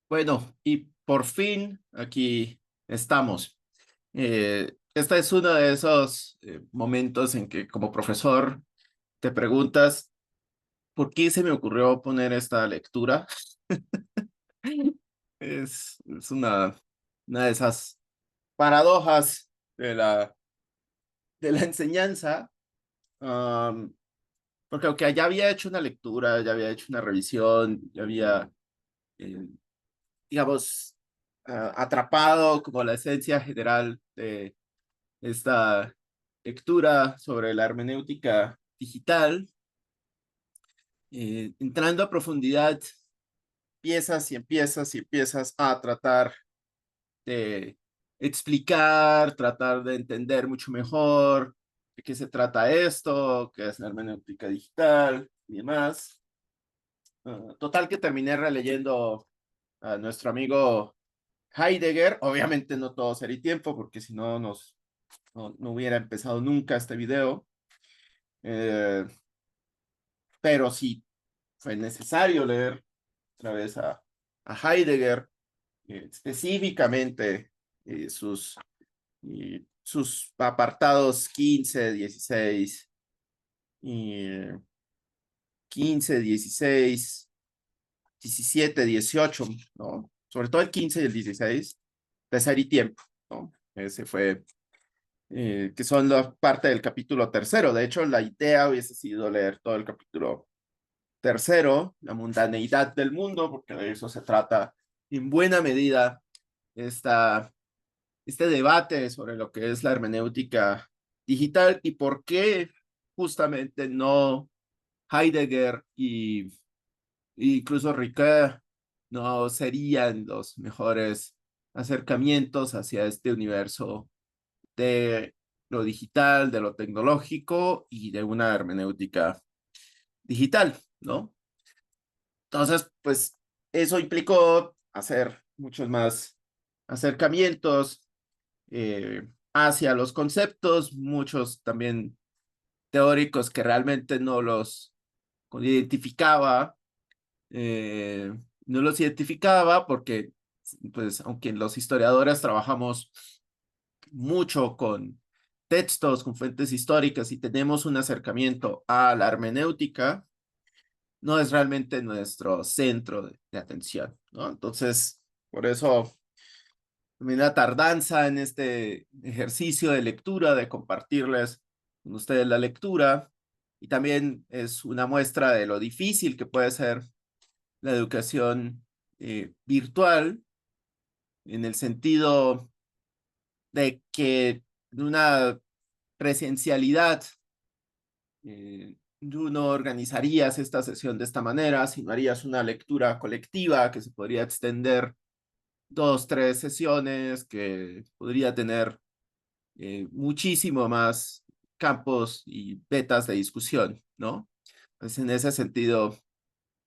Bueno, y por fin aquí estamos. Este es uno de esos momentos en que como profesor te preguntas, ¿por qué se me ocurrió poner esta lectura? Es una de esas paradojas de la enseñanza, porque aunque ya había hecho una lectura, ya había hecho una revisión, ya había eh, digamos, atrapado como la esencia general de esta lectura sobre la hermenéutica digital, entrando a profundidad, piezas y empiezas y empiezas a tratar de explicar, tratar de entender mucho mejor de qué se trata esto, qué es la hermenéutica digital y demás. Total que terminé releyendo a nuestro amigo Heidegger. Obviamente no todo sería tiempo, porque si no, no hubiera empezado nunca este video. Eh, pero sí fue necesario leer otra vez a Heidegger, específicamente sus apartados 15, 16, y 15, 16, 17, 18, ¿no? Sobre todo el 15 y el 16, Pesar y Tiempo, ¿no? Ese fue que son la parte del capítulo tercero. De hecho, la idea hubiese sido leer todo el capítulo tercero, la mundaneidad del mundo, porque de eso se trata en buena medida esta, este debate sobre lo que es la hermenéutica digital y por qué justamente no Heidegger y incluso Ricoeur no serían los mejores acercamientos hacia este universo de lo digital, de lo tecnológico y de una hermenéutica digital, ¿no? Entonces, pues eso implicó hacer muchos más acercamientos hacia los conceptos, muchos también teóricos que realmente identificaba, no los identificaba porque, pues, aunque los historiadores trabajamos mucho con textos, con fuentes históricas y tenemos un acercamiento a la hermenéutica, no es realmente nuestro centro de atención, ¿no? Entonces, por eso, una tardanza en este ejercicio de lectura, de compartirles con ustedes la lectura, y también es una muestra de lo difícil que puede ser la educación virtual, en el sentido de que una presencialidad, tú no organizarías esta sesión de esta manera, sino harías una lectura colectiva que se podría extender dos, tres sesiones, que podría tener muchísimo más campos y vetas de discusión, ¿no? Pues en ese sentido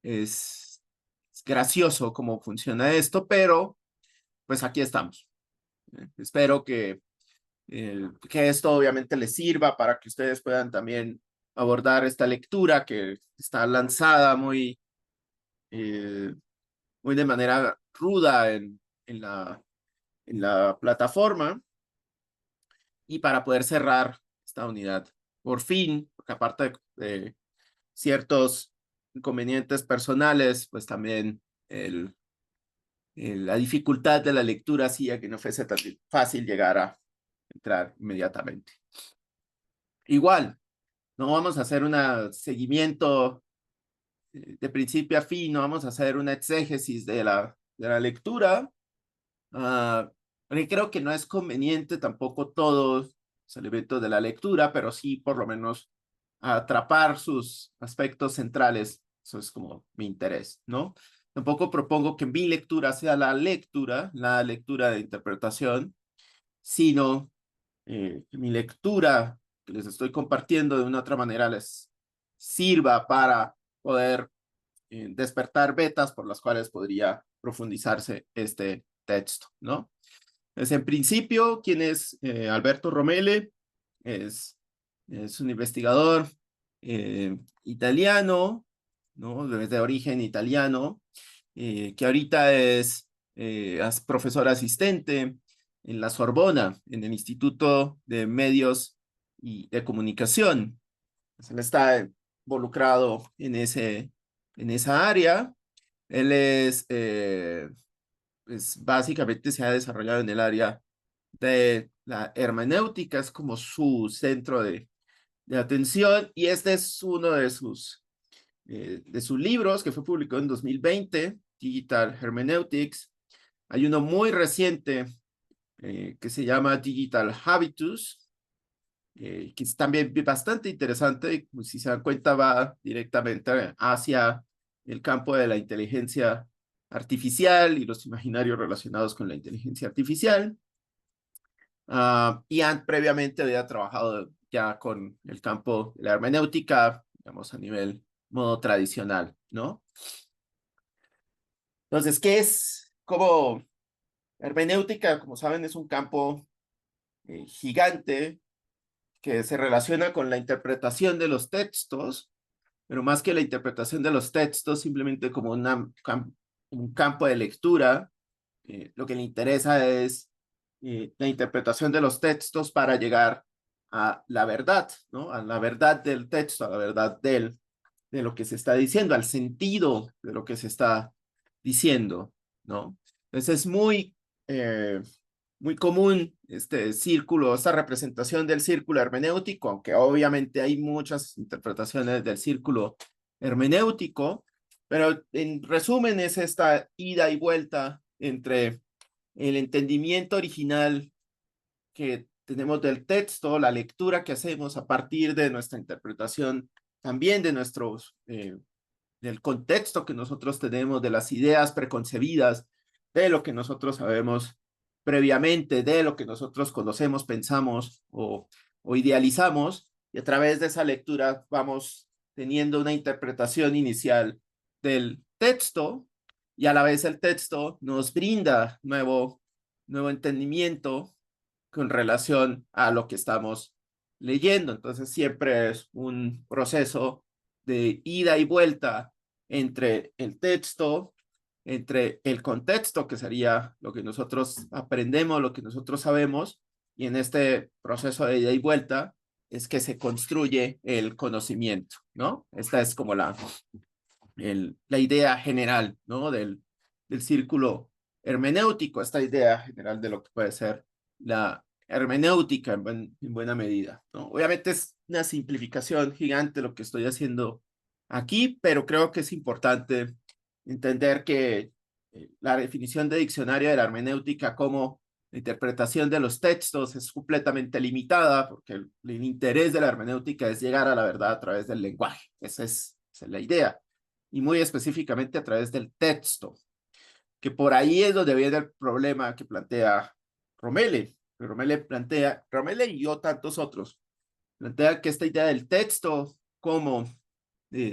es gracioso cómo funciona esto, pero pues aquí estamos. Espero que esto obviamente les sirva para que ustedes puedan también abordar esta lectura que está lanzada eh, muy de manera ruda en la plataforma, y para poder cerrar esta unidad. Por fin, porque aparte de ciertos inconvenientes personales, pues también la dificultad de la lectura hacía que no fuese tan fácil llegar a entrar inmediatamente. Igual, no vamos a hacer un seguimiento de principio a fin, no vamos a hacer una exégesis de la lectura, porque creo que no es conveniente tampoco todos los elementos de la lectura, pero sí por lo menos atrapar sus aspectos centrales. Eso es como mi interés, ¿no? Tampoco propongo que mi lectura sea la lectura de interpretación, sino que mi lectura que les estoy compartiendo de una otra manera les sirva para poder despertar vetas por las cuales podría profundizarse este texto, ¿no? Pues en principio, ¿quién es Alberto Romele? Es, es un investigador italiano, ¿no? De origen italiano, que ahorita es profesor asistente en la Sorbona, en el Instituto de Medios y de Comunicación. Él está involucrado en esa área. Él pues básicamente se ha desarrollado en el área de la hermenéutica, es como su centro de atención, y este es uno de sus libros que fue publicado en 2020, Digital Hermeneutics. Hay uno muy reciente que se llama Digital Habitus, que es también bastante interesante, y pues, si se dan cuenta va directamente hacia el campo de la inteligencia artificial y los imaginarios relacionados con la inteligencia artificial. Previamente había trabajado ya con el campo de la hermenéutica, digamos, a nivel modo tradicional, ¿no? Entonces, ¿qué es? Como hermenéutica, como saben, es un campo gigante que se relaciona con la interpretación de los textos, pero más que la interpretación de los textos, simplemente como un campo de lectura. Lo que le interesa es la interpretación de los textos para llegar a la verdad, ¿no? A la verdad del texto, a la verdad de lo que se está diciendo, al sentido de lo que se está diciendo, ¿no? Entonces es muy común este círculo, esta representación del círculo hermenéutico, aunque obviamente hay muchas interpretaciones del círculo hermenéutico, pero en resumen es esta ida y vuelta entre el entendimiento original que tenemos del texto, la lectura que hacemos a partir de nuestra interpretación, también de del contexto que nosotros tenemos, de las ideas preconcebidas, de lo que nosotros sabemos previamente, de lo que nosotros conocemos, pensamos o idealizamos, y a través de esa lectura vamos teniendo una interpretación inicial del texto, y a la vez el texto nos brinda nuevo entendimiento con relación a lo que estamos leyendo. Entonces siempre es un proceso de ida y vuelta entre el texto, entre el contexto, que sería lo que nosotros aprendemos, lo que nosotros sabemos, y en este proceso de ida y vuelta es que se construye el conocimiento, ¿no? Esta es como la idea general, ¿no? Del círculo hermenéutico, esta idea general de lo que puede ser la hermenéutica en buena medida, ¿no? Obviamente es una simplificación gigante lo que estoy haciendo aquí, pero creo que es importante entender que la definición de diccionario de la hermenéutica como la interpretación de los textos es completamente limitada, porque el interés de la hermenéutica es llegar a la verdad a través del lenguaje. Esa es la idea, y muy específicamente a través del texto, que por ahí es donde viene el problema que plantea Romele. Romele y yo tantos otros, plantea que esta idea del texto como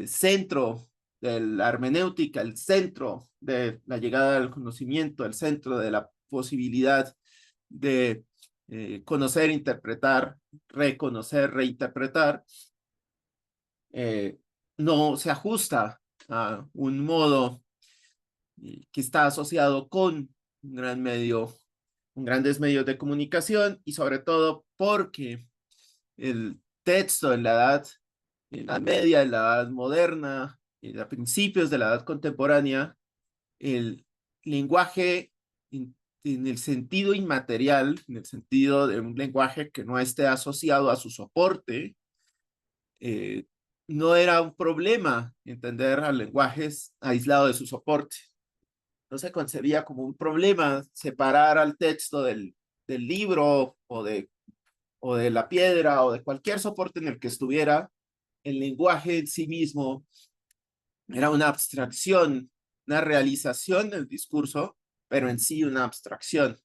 centro de la hermenéutica, el centro de la llegada al conocimiento, el centro de la posibilidad de conocer, interpretar, reconocer, reinterpretar, eh, no se ajusta a un modo que está asociado con un gran medio, con grandes medios de comunicación, y sobre todo porque el texto en la media, en la edad moderna, a principios de la edad contemporánea, el lenguaje en el sentido inmaterial, en el sentido de un lenguaje que no esté asociado a su soporte, eh, no era un problema entender al lenguaje aislado de su soporte. No se concebía como un problema separar al texto del libro o de la piedra o de cualquier soporte en el que estuviera. El lenguaje en sí mismo era una abstracción, una realización del discurso, pero en sí una abstracción.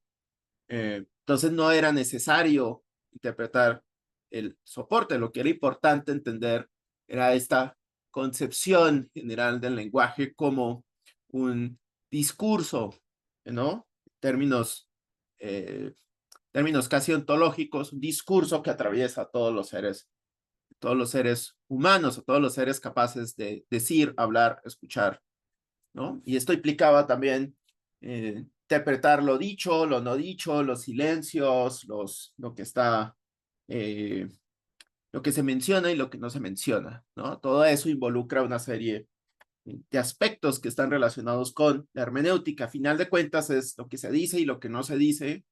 Entonces no era necesario interpretar el soporte. Lo que era importante entender era esta concepción general del lenguaje como un discurso, ¿no? Eh, términos casi ontológicos, un discurso que atraviesa a todos los seres humanos, a todos los seres capaces de decir, hablar, escuchar, ¿no? Y esto implicaba también interpretar lo dicho, lo no dicho, los silencios, lo que está, lo que se menciona y lo que no se menciona, ¿no? Todo eso involucra una serie de aspectos que están relacionados con la hermenéutica. A final de cuentas es lo que se dice y lo que no se dice,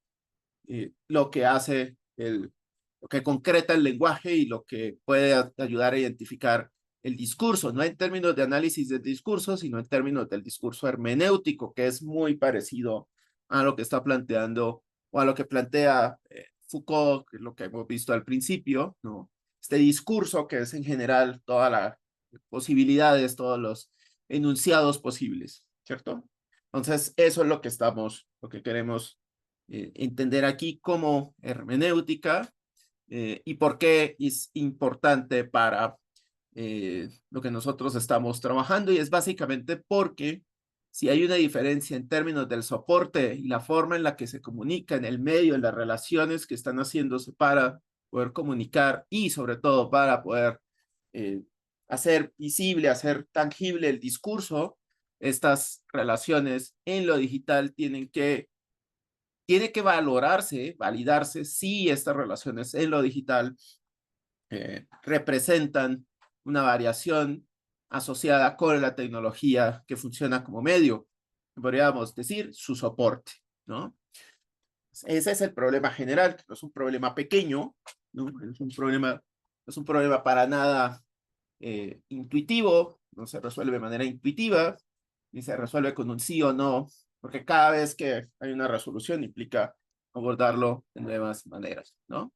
lo que hace lo que concreta el lenguaje y lo que puede ayudar a identificar el discurso, no en términos de análisis del discurso, sino en términos del discurso hermenéutico, que es muy parecido a lo que está planteando o a lo que plantea Foucault, que es lo que hemos visto al principio, ¿no? Este discurso que es en general todas las posibilidades, todos los enunciados posibles, ¿cierto? Entonces, eso es lo que queremos entender aquí como hermenéutica y por qué es importante para lo que nosotros estamos trabajando, y es básicamente porque si hay una diferencia en términos del soporte y la forma en la que se comunica en el medio, en las relaciones que están haciéndose para poder comunicar y sobre todo para poder eh, hacer visible, hacer tangible el discurso, estas relaciones en lo digital tiene que valorarse, validarse si estas relaciones en lo digital representan una variación asociada con la tecnología que funciona como medio, podríamos decir su soporte, ¿no? Ese es el problema general, que no es un problema pequeño, ¿no? No es un problema para nada intuitivo, no se resuelve de manera intuitiva, ni se resuelve con un sí o no, porque cada vez que hay una resolución implica abordarlo de nuevas maneras, ¿no?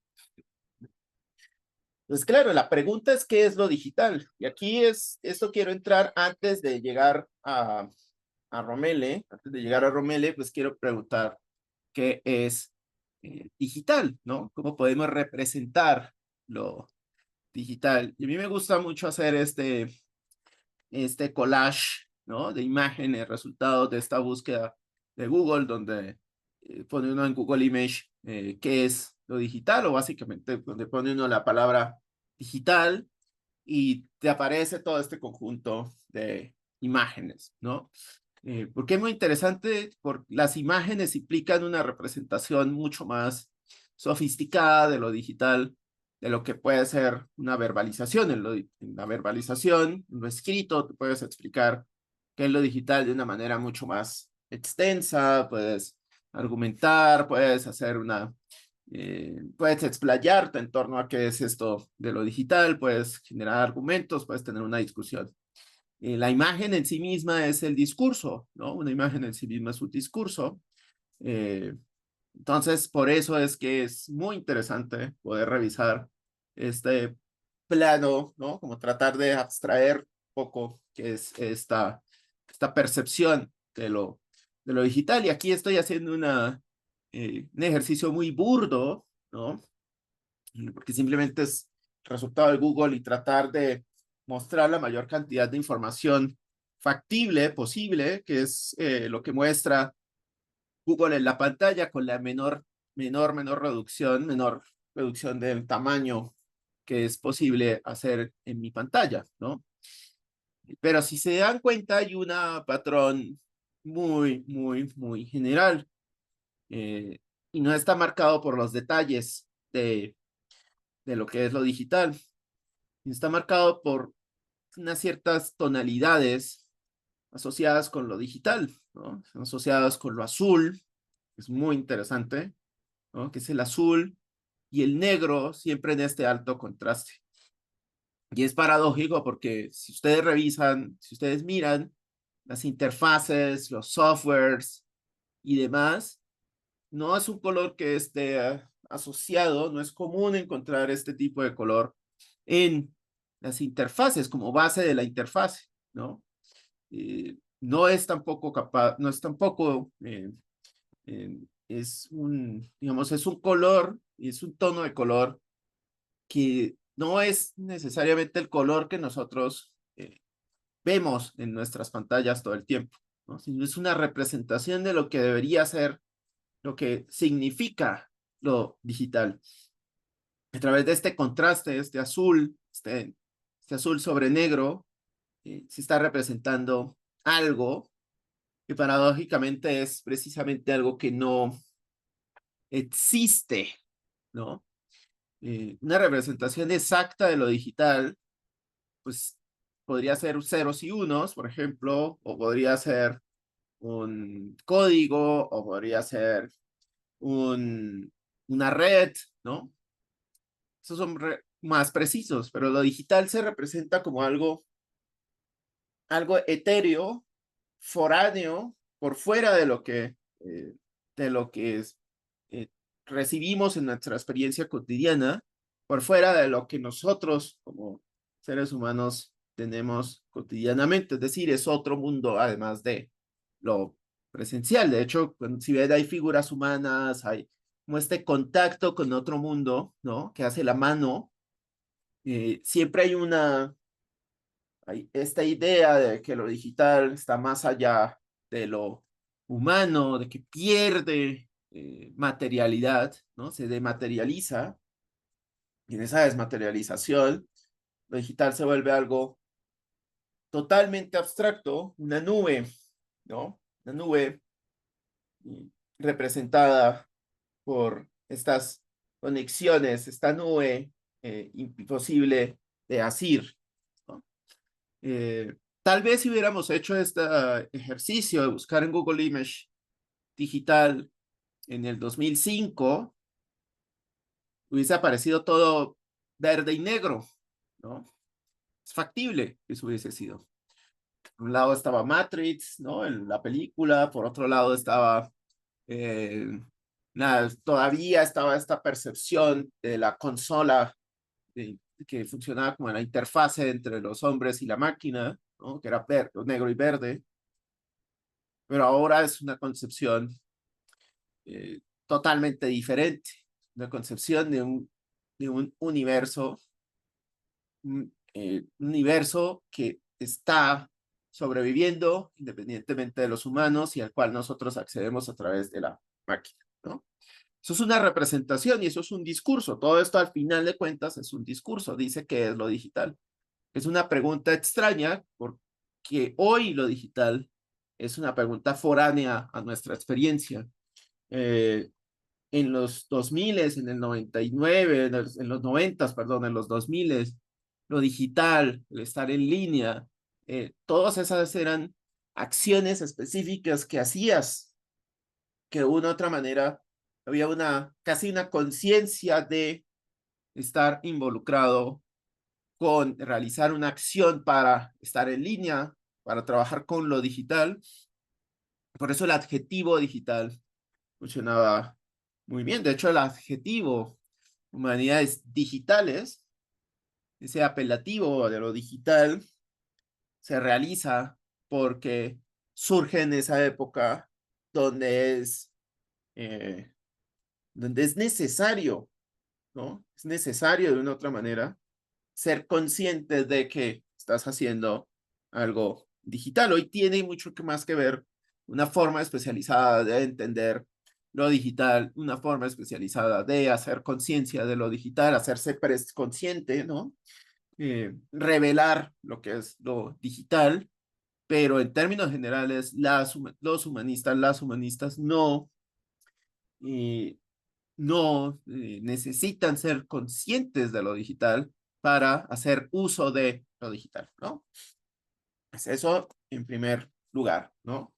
Pues claro, la pregunta es ¿qué es lo digital? Y aquí esto quiero entrar antes de llegar a Romele, antes de llegar a Romele, pues quiero preguntar qué es digital, ¿no? ¿Cómo podemos representar lo digital? Y a mí me gusta mucho hacer este collage, ¿no? De imágenes, resultados de esta búsqueda de Google, donde pone uno en Google Image qué es lo digital, o básicamente donde pone uno la palabra digital y te aparece todo este conjunto de imágenes, ¿no? Porque es muy interesante, porque las imágenes implican una representación mucho más sofisticada de lo digital, de lo que puede ser una verbalización. En la verbalización, en lo escrito, te puedes explicar qué es lo digital de una manera mucho más extensa, puedes argumentar, puedes hacer puedes explayarte en torno a qué es esto de lo digital, puedes generar argumentos, puedes tener una discusión. La imagen en sí misma es el discurso, ¿no? Una imagen en sí misma es un discurso. Eh, entonces, por eso es que es muy interesante poder revisar este plano, ¿no? Como tratar de abstraer un poco qué es esta percepción de lo digital. Y aquí estoy haciendo un ejercicio muy burdo, ¿no? Porque simplemente es resultado de Google y tratar de mostrar la mayor cantidad de información factible posible, que es lo que muestra Google en la pantalla con la menor reducción del tamaño que es posible hacer en mi pantalla, ¿no? Pero si se dan cuenta, hay un patrón muy general eh, y no está marcado por los detalles de lo que es lo digital. Está marcado por unas ciertas tonalidades asociadas con lo digital, ¿no? Asociadas con lo azul, que es muy interesante, ¿no? Que es el azul y el negro siempre en este alto contraste. Y es paradójico porque si ustedes revisan, si ustedes miran las interfaces, los softwares y demás, no es un color que esté asociado, no es común encontrar este tipo de color en las interfaces como base de la interfase, ¿no? No es tampoco capaz, no es tampoco, digamos, es un color, es un tono de color que no es necesariamente el color que nosotros vemos en nuestras pantallas todo el tiempo, ¿no? Sino es una representación de lo que debería ser, lo que significa lo digital. A través de este contraste, este azul sobre negro, se está representando algo, que paradójicamente es precisamente algo que no existe, ¿no? Una representación exacta de lo digital, pues podría ser ceros y unos, por ejemplo, o podría ser un código, o podría ser una red, ¿no? Esos son más precisos, pero lo digital se representa como algo etéreo, foráneo, por fuera de lo que es, eh, recibimos en nuestra experiencia cotidiana, por fuera de lo que nosotros como seres humanos tenemos cotidianamente. Es decir, es otro mundo además de lo presencial. De hecho, si ven, hay figuras humanas, hay como este contacto con otro mundo, ¿no? Que hace la mano. Siempre hay esta idea de que lo digital está más allá de lo humano, de que pierde materialidad, ¿no? Se dematerializa, y en esa desmaterialización, lo digital se vuelve algo totalmente abstracto, una nube, ¿no? Una nube representada por estas conexiones, esta nube imposible de asir, ¿no? Tal vez si hubiéramos hecho este ejercicio de buscar en Google Image digital en el 2005, hubiese aparecido todo verde y negro, ¿no? Es factible que eso hubiese sido. Por un lado estaba Matrix, ¿no? En la película, por otro lado estaba, eh, todavía estaba esta percepción de la consola que funcionaba como la interfase entre los hombres y la máquina, ¿no? Que era negro y verde, pero ahora es una concepción totalmente diferente, una concepción de un universo, universo que está sobreviviendo independientemente de los humanos y al cual nosotros accedemos a través de la máquina, ¿no? Eso es una representación y eso es un discurso. Todo esto al final de cuentas es un discurso. Dice que es lo digital. Es una pregunta extraña porque hoy lo digital es una pregunta foránea a nuestra experiencia. Eh, en los 2000, en el 99, en los 90, perdón, en los 2000, lo digital, el estar en línea, todas esas eran acciones específicas que hacías, que de una u otra manera había casi una conciencia de estar involucrado con realizar una acción para estar en línea, para trabajar con lo digital. Por eso el adjetivo digital funcionaba muy bien. De hecho, el adjetivo humanidades digitales, ese apelativo de lo digital, se realiza porque surge en esa época donde eh, donde es necesario, ¿no? Es necesario de una u otra manera ser consciente de que estás haciendo algo digital. Hoy tiene mucho más que ver una forma especializada de entender lo digital, una forma especializada de hacer conciencia de lo digital, hacerse consciente, ¿no? Revelar lo que es lo digital, pero en términos generales, los humanistas, las humanistas eh, no necesitan ser conscientes de lo digital para hacer uso de lo digital, ¿no? Es eso en primer lugar, ¿no?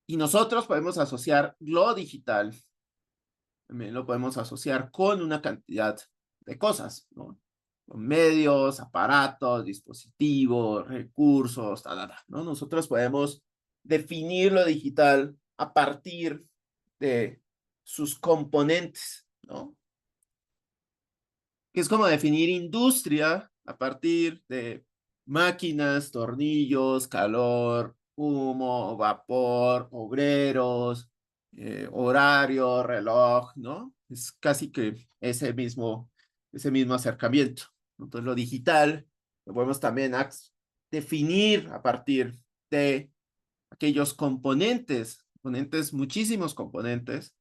Y nosotros podemos asociar lo digital, también lo podemos asociar con una cantidad de cosas, ¿no? Con medios, aparatos, dispositivos, recursos, ¿no? Nosotros podemos definir lo digital a partir de sus componentes, ¿no? Que es como definir industria a partir de máquinas, tornillos, calor, humo, vapor, obreros, horario, reloj, ¿no? Es casi que ese mismo acercamiento. Entonces, lo digital lo podemos también definir a partir de aquellos componentes, muchísimos componentes,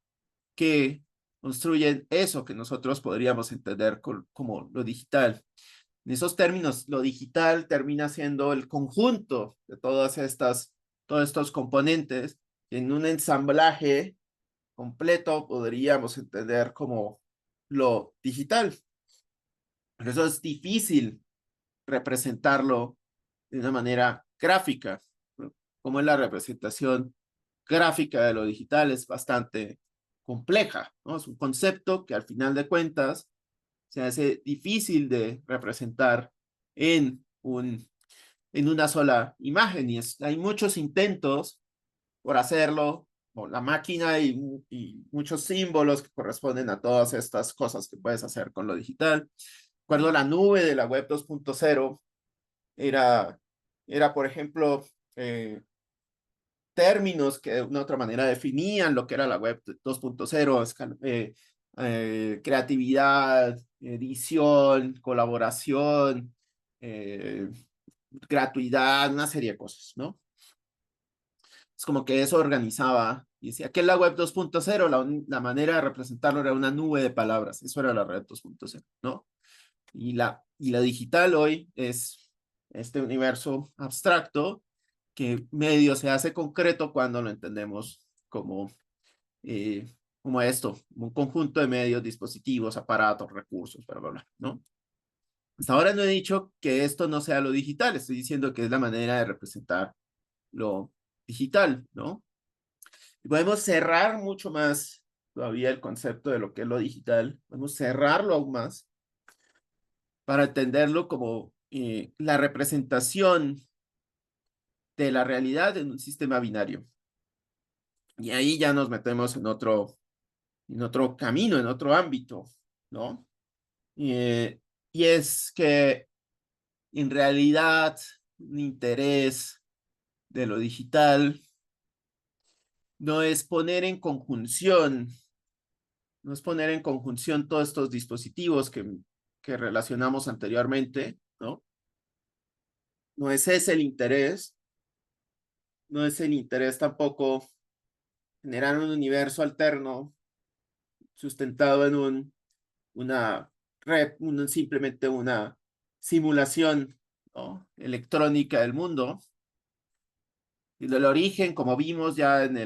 que construyen eso que nosotros podríamos entender como lo digital. En esos términos, lo digital termina siendo el conjunto de todas estas todos estos componentes en un ensamblaje completo podríamos entender como lo digital. Por eso es difícil representarlo de una manera gráfica, ¿no? Como es la representación gráfica de lo digital es bastante compleja, ¿no? Es un concepto que al final de cuentas se hace difícil de representar en, en una sola imagen y hay muchos intentos por hacerlo, o la máquina y muchos símbolos que corresponden a todas estas cosas que puedes hacer con lo digital. Recuerdo la nube de la web 2.0 era, por ejemplo, términos que de una otra manera definían lo que era la web 2.0, creatividad, edición, colaboración, gratuidad, una serie de cosas, ¿no? Es como que eso organizaba y decía que la web 2.0, la manera de representarlo era una nube de palabras, eso era la red 2.0, ¿no? Y la digital hoy es este universo abstracto que medio se hace concreto cuando lo entendemos como, como esto, un conjunto de medios, dispositivos, aparatos, recursos, bla, bla, bla, ¿no? Hasta ahora no he dicho que esto no sea lo digital, estoy diciendo que es la manera de representar lo digital, ¿no? Y podemos cerrar mucho más todavía el concepto de lo que es lo digital, podemos cerrarlo aún más para entenderlo como la representación de la realidad en un sistema binario. Y ahí ya nos metemos en otro camino, en otro ámbito, ¿no? Y es que en realidad un interés de lo digital no es poner en conjunción, no es poner en conjunción todos estos dispositivos que relacionamos anteriormente, ¿no? No es ese el interés, no es el interés tampoco generar un universo alterno sustentado en una red, simplemente una simulación, ¿no?, electrónica del mundo. Y del origen, como vimos ya en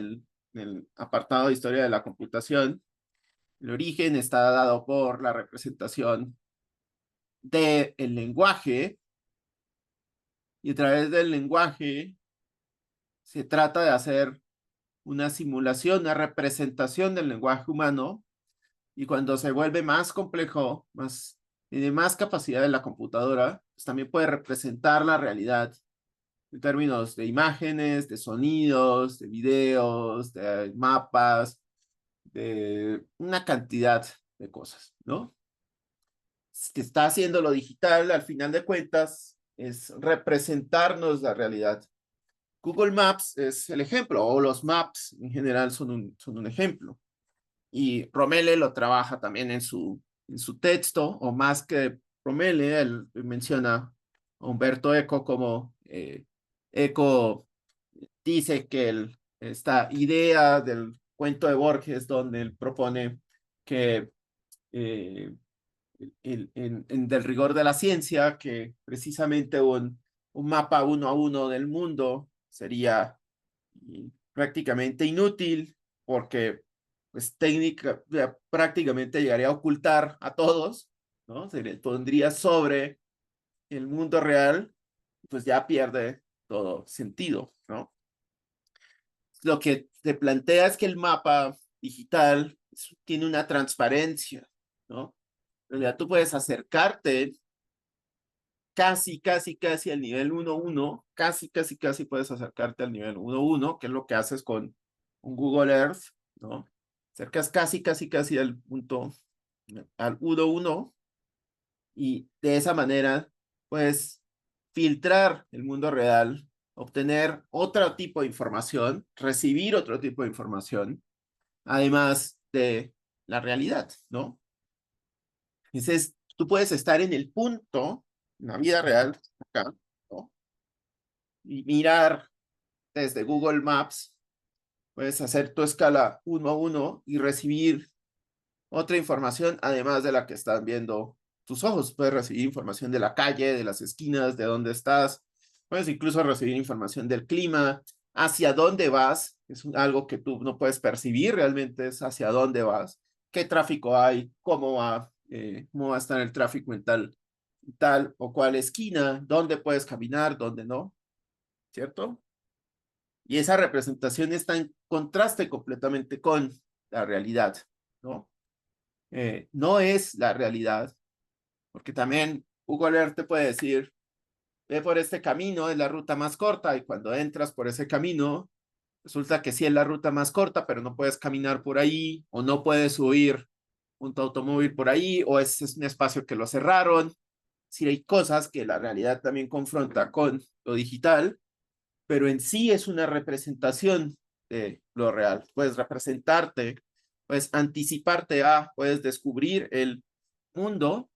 el apartado de historia de la computación, el origen está dado por la representación del lenguaje, y a través del lenguaje se trata de hacer una simulación, una representación del lenguaje humano, y cuando se vuelve más complejo, tiene más capacidad de la computadora, pues también puede representar la realidad en términos de imágenes, de sonidos, de videos, de mapas, de una cantidad de cosas, ¿no? Que está haciendo lo digital, al final de cuentas, es representarnos la realidad. Google Maps es el ejemplo, o los maps en general son un ejemplo. Y Romele lo trabaja también en su texto, o más que Romele, él menciona a Umberto Eco como Eco dice que esta idea del cuento de Borges, donde él propone que del rigor de la ciencia, que precisamente un mapa uno a uno del mundo sería prácticamente inútil porque pues prácticamente llegaría a ocultar a todos, ¿no? Se le pondría sobre el mundo real, pues ya pierde todo sentido, ¿no? Lo que te plantea es que el mapa digital tiene una transparencia, ¿no? En realidad tú puedes acercarte casi al nivel 1.1, casi puedes acercarte al nivel 1.1, que es lo que haces con un Google Earth, ¿no? Acercas casi al punto, al 1.1, y de esa manera puedes filtrar el mundo real, obtener otro tipo de información, recibir otro tipo de información, además de la realidad, ¿no? Entonces, tú puedes estar en el punto, en la vida real, acá, ¿no? Y mirar desde Google Maps, puedes hacer tu escala 1 a 1 y recibir otra información, además de la que están viendo tus ojos. Puedes recibir información de la calle, de las esquinas, de dónde estás. Puedes incluso recibir información del clima, hacia dónde vas, es algo que tú no puedes percibir realmente, es hacia dónde vas, qué tráfico hay, cómo va a estar el tráfico en tal o cual esquina, dónde puedes caminar, dónde no, ¿cierto? Y esa representación está en contraste completamente con la realidad, ¿no? No es la realidad, porque también Hugo Ler te puede decir, ve por este camino, es la ruta más corta, y cuando entras por ese camino, resulta que sí es la ruta más corta, pero no puedes caminar por ahí, o no puedes subir un automóvil por ahí, o es un espacio que lo cerraron. Sí, hay cosas que la realidad también confronta con lo digital, pero en sí es una representación de lo real. Puedes representarte, puedes anticiparte a, puedes descubrir el mundo,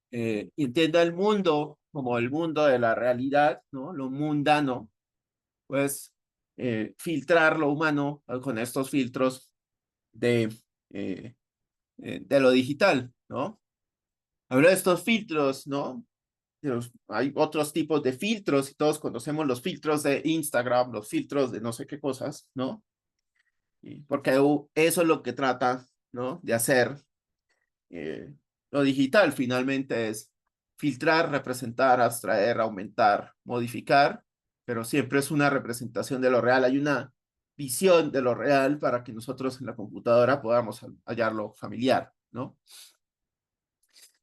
y entienda el mundo como el mundo de la realidad, ¿no? Lo mundano, pues filtrar lo humano con estos filtros de, eh, de lo digital, ¿no? Hablo de estos filtros, ¿no? Hay otros tipos de filtros y todos conocemos los filtros de Instagram, los filtros de no sé qué cosas, ¿no? Porque eso es lo que trata, ¿no? De hacer lo digital finalmente es filtrar, representar, abstraer, aumentar, modificar, pero siempre es una representación de lo real. Hay una visión de lo real para que nosotros en la computadora podamos hallarlo familiar, ¿no?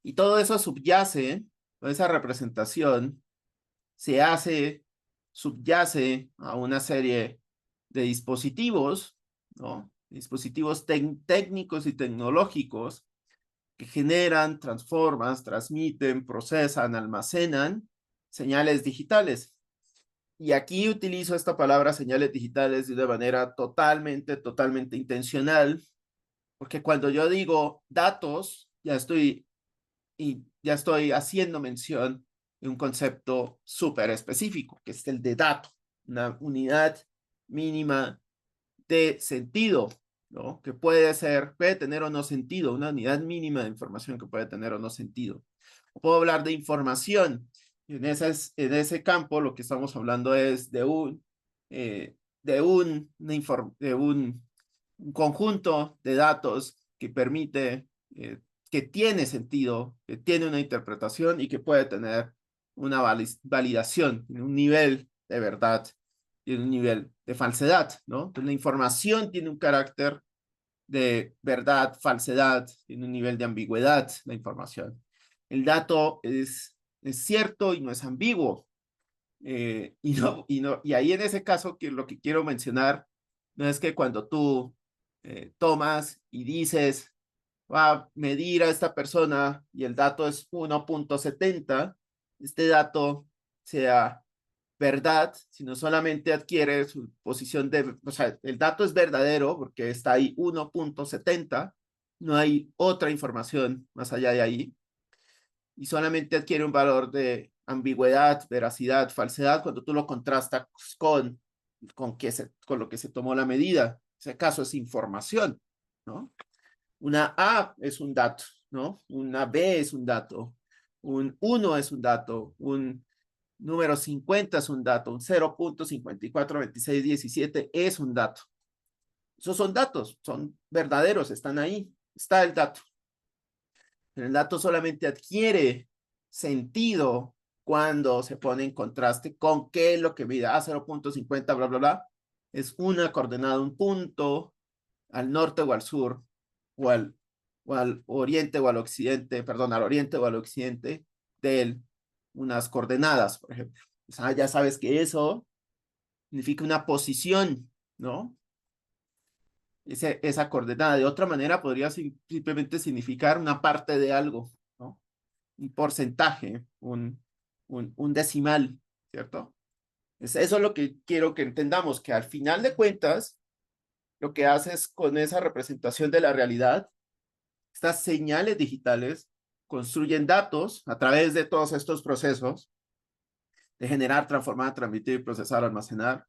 Y todo eso subyace, toda esa representación subyace a una serie de dispositivos, ¿no? Dispositivos técnicos y tecnológicos que generan, transforman, transmiten, procesan, almacenan señales digitales. Y aquí utilizo esta palabra señales digitales de una manera totalmente intencional, porque cuando yo digo datos, ya estoy haciendo mención de un concepto súper específico, que es el de dato, una unidad mínima de sentido, ¿no? Que puede tener o no sentido, una unidad mínima de información que puede tener o no sentido. O puedo hablar de información. En ese campo lo que estamos hablando es de un conjunto de datos que permite, que tiene sentido, que tiene una interpretación y que puede tener una validación, un nivel de verdad y un nivel de falsedad, ¿no? Entonces la información tiene un carácter de verdad, falsedad, tiene un nivel de ambigüedad, la información. El dato es cierto y no es ambiguo. Y ahí en ese caso, que lo que quiero mencionar no es que cuando tú tomas y dices, va a medir a esta persona y el dato es 1.70, este dato sea verdad, sino solamente adquiere su posición o sea, el dato es verdadero porque está ahí 1.70, no hay otra información más allá de ahí, y solamente adquiere un valor de ambigüedad, veracidad, falsedad cuando tú lo contrastas con lo que se tomó la medida. Ese caso es información, ¿no? Una A es un dato, ¿no? Una B es un dato, un 1 es un dato, un número 50 es un dato, un 0.542617 es un dato. Esos son datos, son verdaderos, están ahí, está el dato. El dato solamente adquiere sentido cuando se pone en contraste con qué es lo que mide. 0.50, bla, bla, bla. Es una coordenada, un punto al norte o al sur, o al oriente o al occidente, perdón, al oriente o al occidente de unas coordenadas, por ejemplo. O sea, ya sabes que eso significa una posición, ¿no? Esa coordenada. De otra manera podría simplemente significar una parte de algo, ¿no? Un porcentaje, un decimal, ¿cierto? Eso es lo que quiero que entendamos, que al final de cuentas, lo que haces con esa representación de la realidad, estas señales digitales construyen datos a través de todos estos procesos de generar, transformar, transmitir, procesar, almacenar.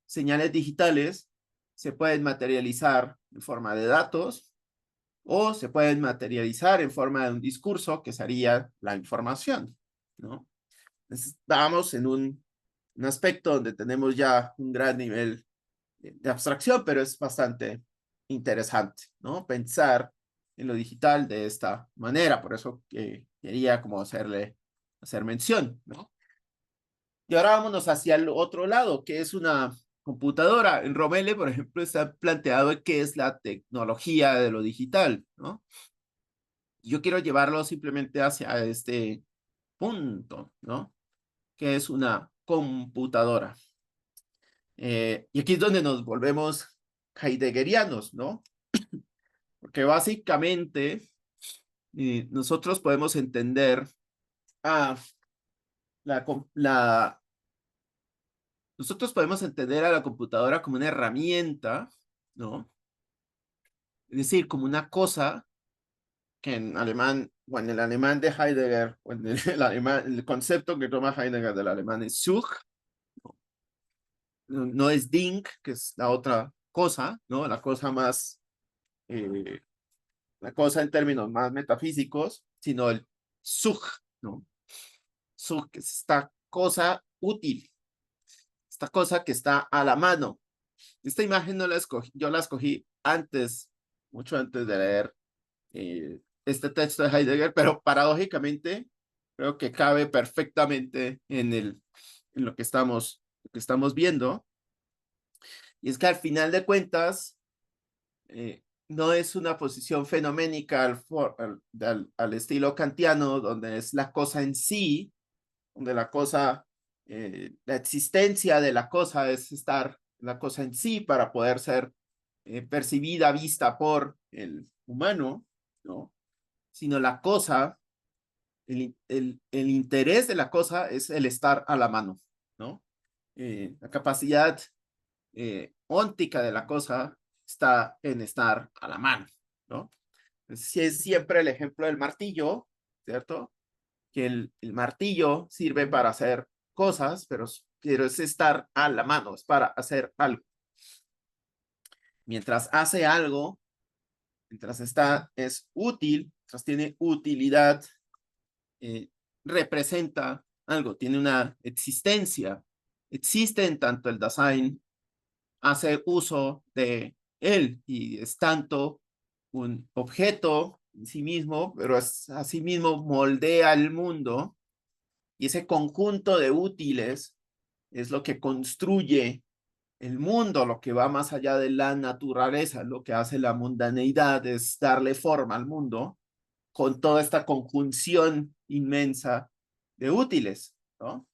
Señales digitales se pueden materializar en forma de datos o se pueden materializar en forma de un discurso que sería la información, ¿no? Entonces, vamos un aspecto donde tenemos ya un gran nivel de abstracción, pero es bastante interesante, ¿no? Pensar en lo digital de esta manera, por eso quería como hacer mención, ¿no? Y ahora vámonos hacia el otro lado, que es una computadora. En Romele, por ejemplo, está planteado qué es la tecnología de lo digital, ¿no? Yo quiero llevarlo simplemente hacia este punto, ¿no? Que es una computadora. Y aquí es donde nos volvemos heideggerianos, ¿no? Porque básicamente nosotros podemos entender a la, nosotros podemos entender a la computadora como una herramienta, ¿no? Es decir, como una cosa que en alemán, o en el alemán de Heidegger, o en el alemán, el concepto que toma Heidegger del alemán es Zug, no es Ding, que es la otra cosa, ¿no? La cosa más, la cosa en términos más metafísicos, sino el Zug, ¿no? Zug, que es esta cosa útil, esta cosa que está a la mano. Esta imagen no la escogí, yo la escogí antes, mucho antes de leer este texto de Heidegger, pero paradójicamente creo que cabe perfectamente en lo que estamos viendo. Y es que al final de cuentas, no es una posición fenoménica al estilo kantiano, donde es la cosa en sí, donde la cosa, la existencia de la cosa es estar la cosa en sí para poder ser percibida, vista por el humano, ¿no? Sino la cosa, el interés de la cosa es el estar a la mano, ¿no? La capacidad óntica de la cosa está en estar a la mano, ¿no? Si es siempre el ejemplo del martillo, ¿cierto? Que el martillo sirve para hacer cosas, pero es estar a la mano, es para hacer algo. Mientras hace algo, mientras es útil, mientras tiene utilidad, representa algo, tiene una existencia, existe en tanto el Dasein hace uso de él y es tanto un objeto en sí mismo, pero es asimismo moldea el mundo y ese conjunto de útiles es lo que construye el mundo, lo que va más allá de la naturaleza, lo que hace la mundaneidad es darle forma al mundo con toda esta conjunción inmensa de útiles, ¿no?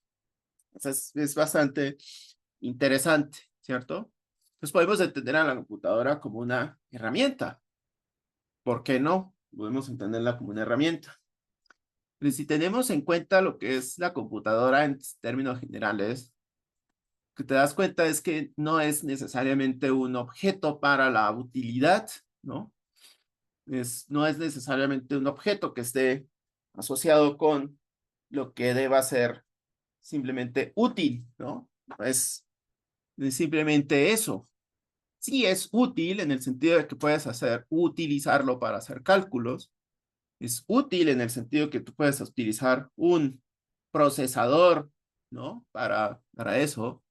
Entonces es bastante interesante, ¿cierto? Entonces podemos entender a la computadora como una herramienta. ¿Por qué no? Podemos entenderla como una herramienta. Pero si tenemos en cuenta lo que es la computadora en términos generales, lo que te das cuenta es que no es necesariamente un objeto para la utilidad, ¿no? No es necesariamente un objeto que esté asociado con lo que deba ser simplemente útil, ¿no? Es simplemente eso. Sí es útil en el sentido de que puedes utilizarlo para hacer cálculos. Es útil en el sentido que tú puedes utilizar un procesador, ¿no? Para eso,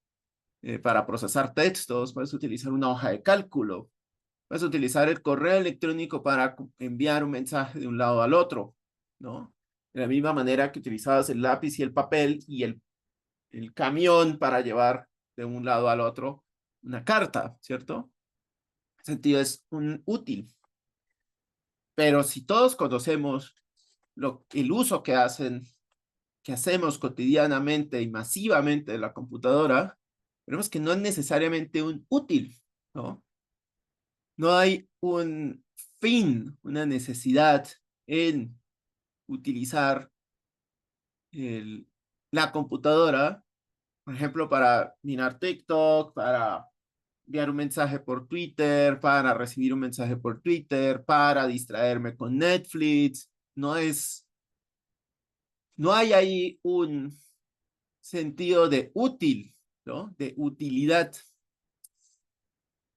para procesar textos, puedes utilizar una hoja de cálculo, puedes utilizar el correo electrónico para enviar un mensaje de un lado al otro, ¿no? De la misma manera que utilizabas el lápiz y el papel y el camión para llevar de un lado al otro una carta, ¿cierto? En ese sentido es un útil. Pero si todos conocemos el uso que hacemos cotidianamente y masivamente de la computadora, vemos que no es necesariamente un útil, ¿no? No hay un fin, una necesidad en utilizar el, la computadora, por ejemplo, para mirar TikTok, para enviar un mensaje por Twitter, para recibir un mensaje por Twitter, para distraerme con Netflix. No hay ahí un sentido de útil, ¿no? De utilidad.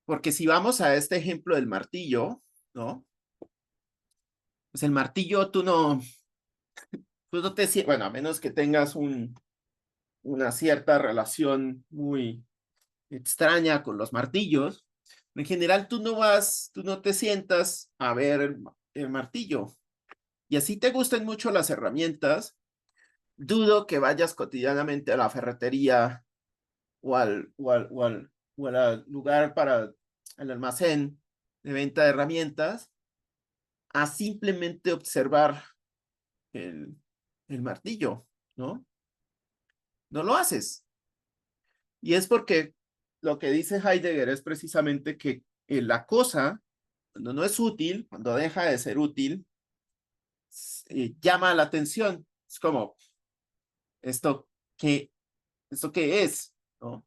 Porque si vamos a este ejemplo del martillo, ¿no? Pues el martillo tú no te, bueno, a menos que tengas una cierta relación muy extraña con los martillos. En general, tú no te sientas a ver el martillo. Y así te gusten mucho las herramientas, dudo que vayas cotidianamente a la ferretería o al lugar para el almacén de venta de herramientas a simplemente observar el, el martillo, ¿no? No lo haces. Y es porque lo que dice Heidegger es precisamente que la cosa, cuando no es útil, cuando deja de ser útil, llama la atención. Es como, ¿esto qué, esto qué es? ¿No?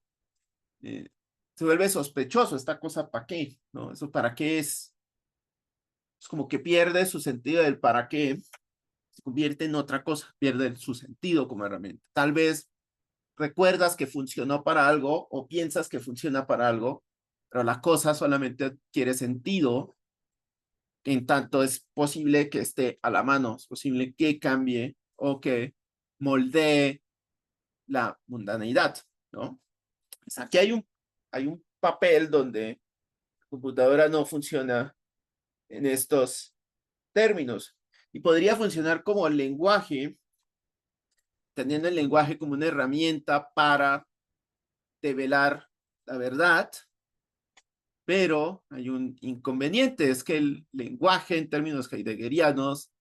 Eh, Se vuelve sospechoso, esta cosa para qué, ¿no? Eso para qué es como que pierde su sentido del para qué, se convierte en otra cosa, pierde su sentido como herramienta. Tal vez recuerdas que funcionó para algo o piensas que funciona para algo, pero la cosa solamente quiere sentido en tanto es posible que esté a la mano, es posible que cambie o que moldee la mundaneidad, ¿no? Pues aquí hay un papel donde la computadora no funciona en estos términos y podría funcionar como el lenguaje, teniendo el lenguaje como una herramienta para develar la verdad, pero hay un inconveniente, es que el lenguaje en términos heideggerianos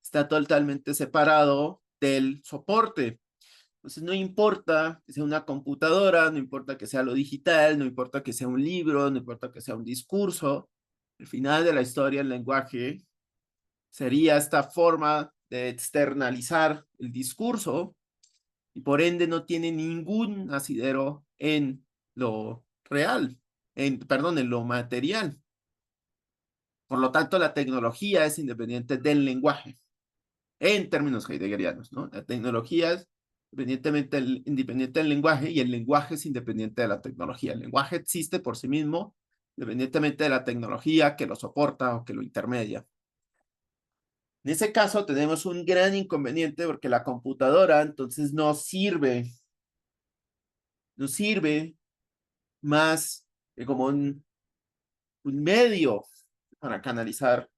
está totalmente separado del soporte. Entonces no importa que sea una computadora, no importa que sea lo digital, no importa que sea un libro, no importa que sea un discurso, al final de la historia el lenguaje sería esta forma de externalizar el discurso y por ende no tiene ningún asidero en lo real, perdón, en lo material. Por lo tanto, la tecnología es independiente del lenguaje, en términos heideggerianos, ¿no? La tecnología es independiente del lenguaje y el lenguaje es independiente de la tecnología. El lenguaje existe por sí mismo, independientemente de la tecnología que lo soporta o que lo intermedia. En ese caso tenemos un gran inconveniente porque la computadora entonces no sirve más como un medio para canalizar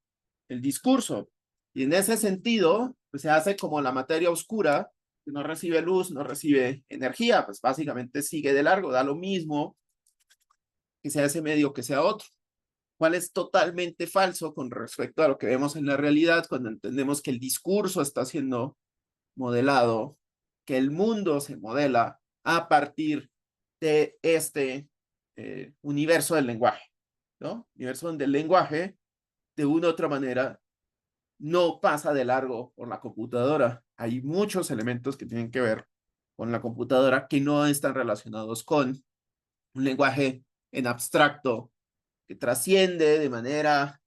el discurso. Y en ese sentido, pues se hace como la materia oscura, que no recibe luz, no recibe energía, pues básicamente sigue de largo, da lo mismo que sea ese medio que sea otro. Cuál es totalmente falso con respecto a lo que vemos en la realidad cuando entendemos que el discurso está siendo modelado, que el mundo se modela a partir de este universo del lenguaje, ¿no? Universo donde el lenguaje, de una u otra manera, no pasa de largo por la computadora. Hay muchos elementos que tienen que ver con la computadora que no están relacionados con un lenguaje en abstracto que trasciende de manera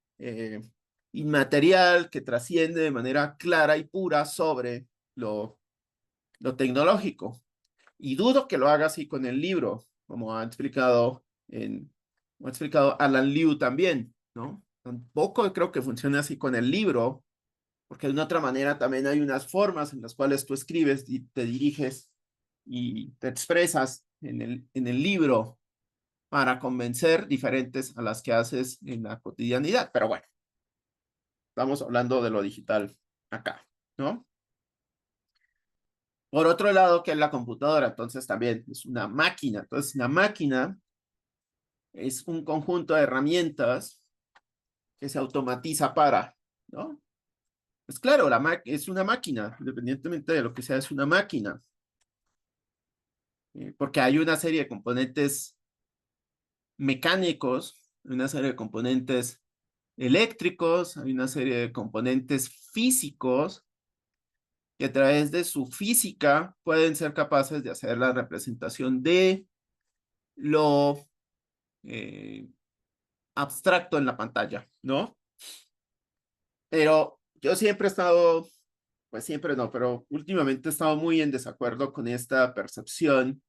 inmaterial, que trasciende de manera clara y pura sobre lo tecnológico. Y dudo que lo haga así con el libro, como ha explicado Alan Liu también, ¿no? Tampoco creo que funcione así con el libro, porque de una otra manera también hay unas formas en las cuales tú escribes y te diriges y te expresas en el libro para convencer diferentes a las que haces en la cotidianidad. Pero bueno, estamos hablando de lo digital acá, ¿no? Por otro lado, que es la computadora, entonces también es una máquina. Entonces, una máquina es un conjunto de herramientas que se automatiza para, ¿no? Pues claro, es una máquina, independientemente de lo que sea, es una máquina, porque hay una serie de componentes mecánicos, una serie de componentes eléctricos, hay una serie de componentes físicos que a través de su física pueden ser capaces de hacer la representación de lo eh, abstracto en la pantalla, ¿no? Pero yo siempre he estado, pues siempre no, pero últimamente he estado muy en desacuerdo con esta percepción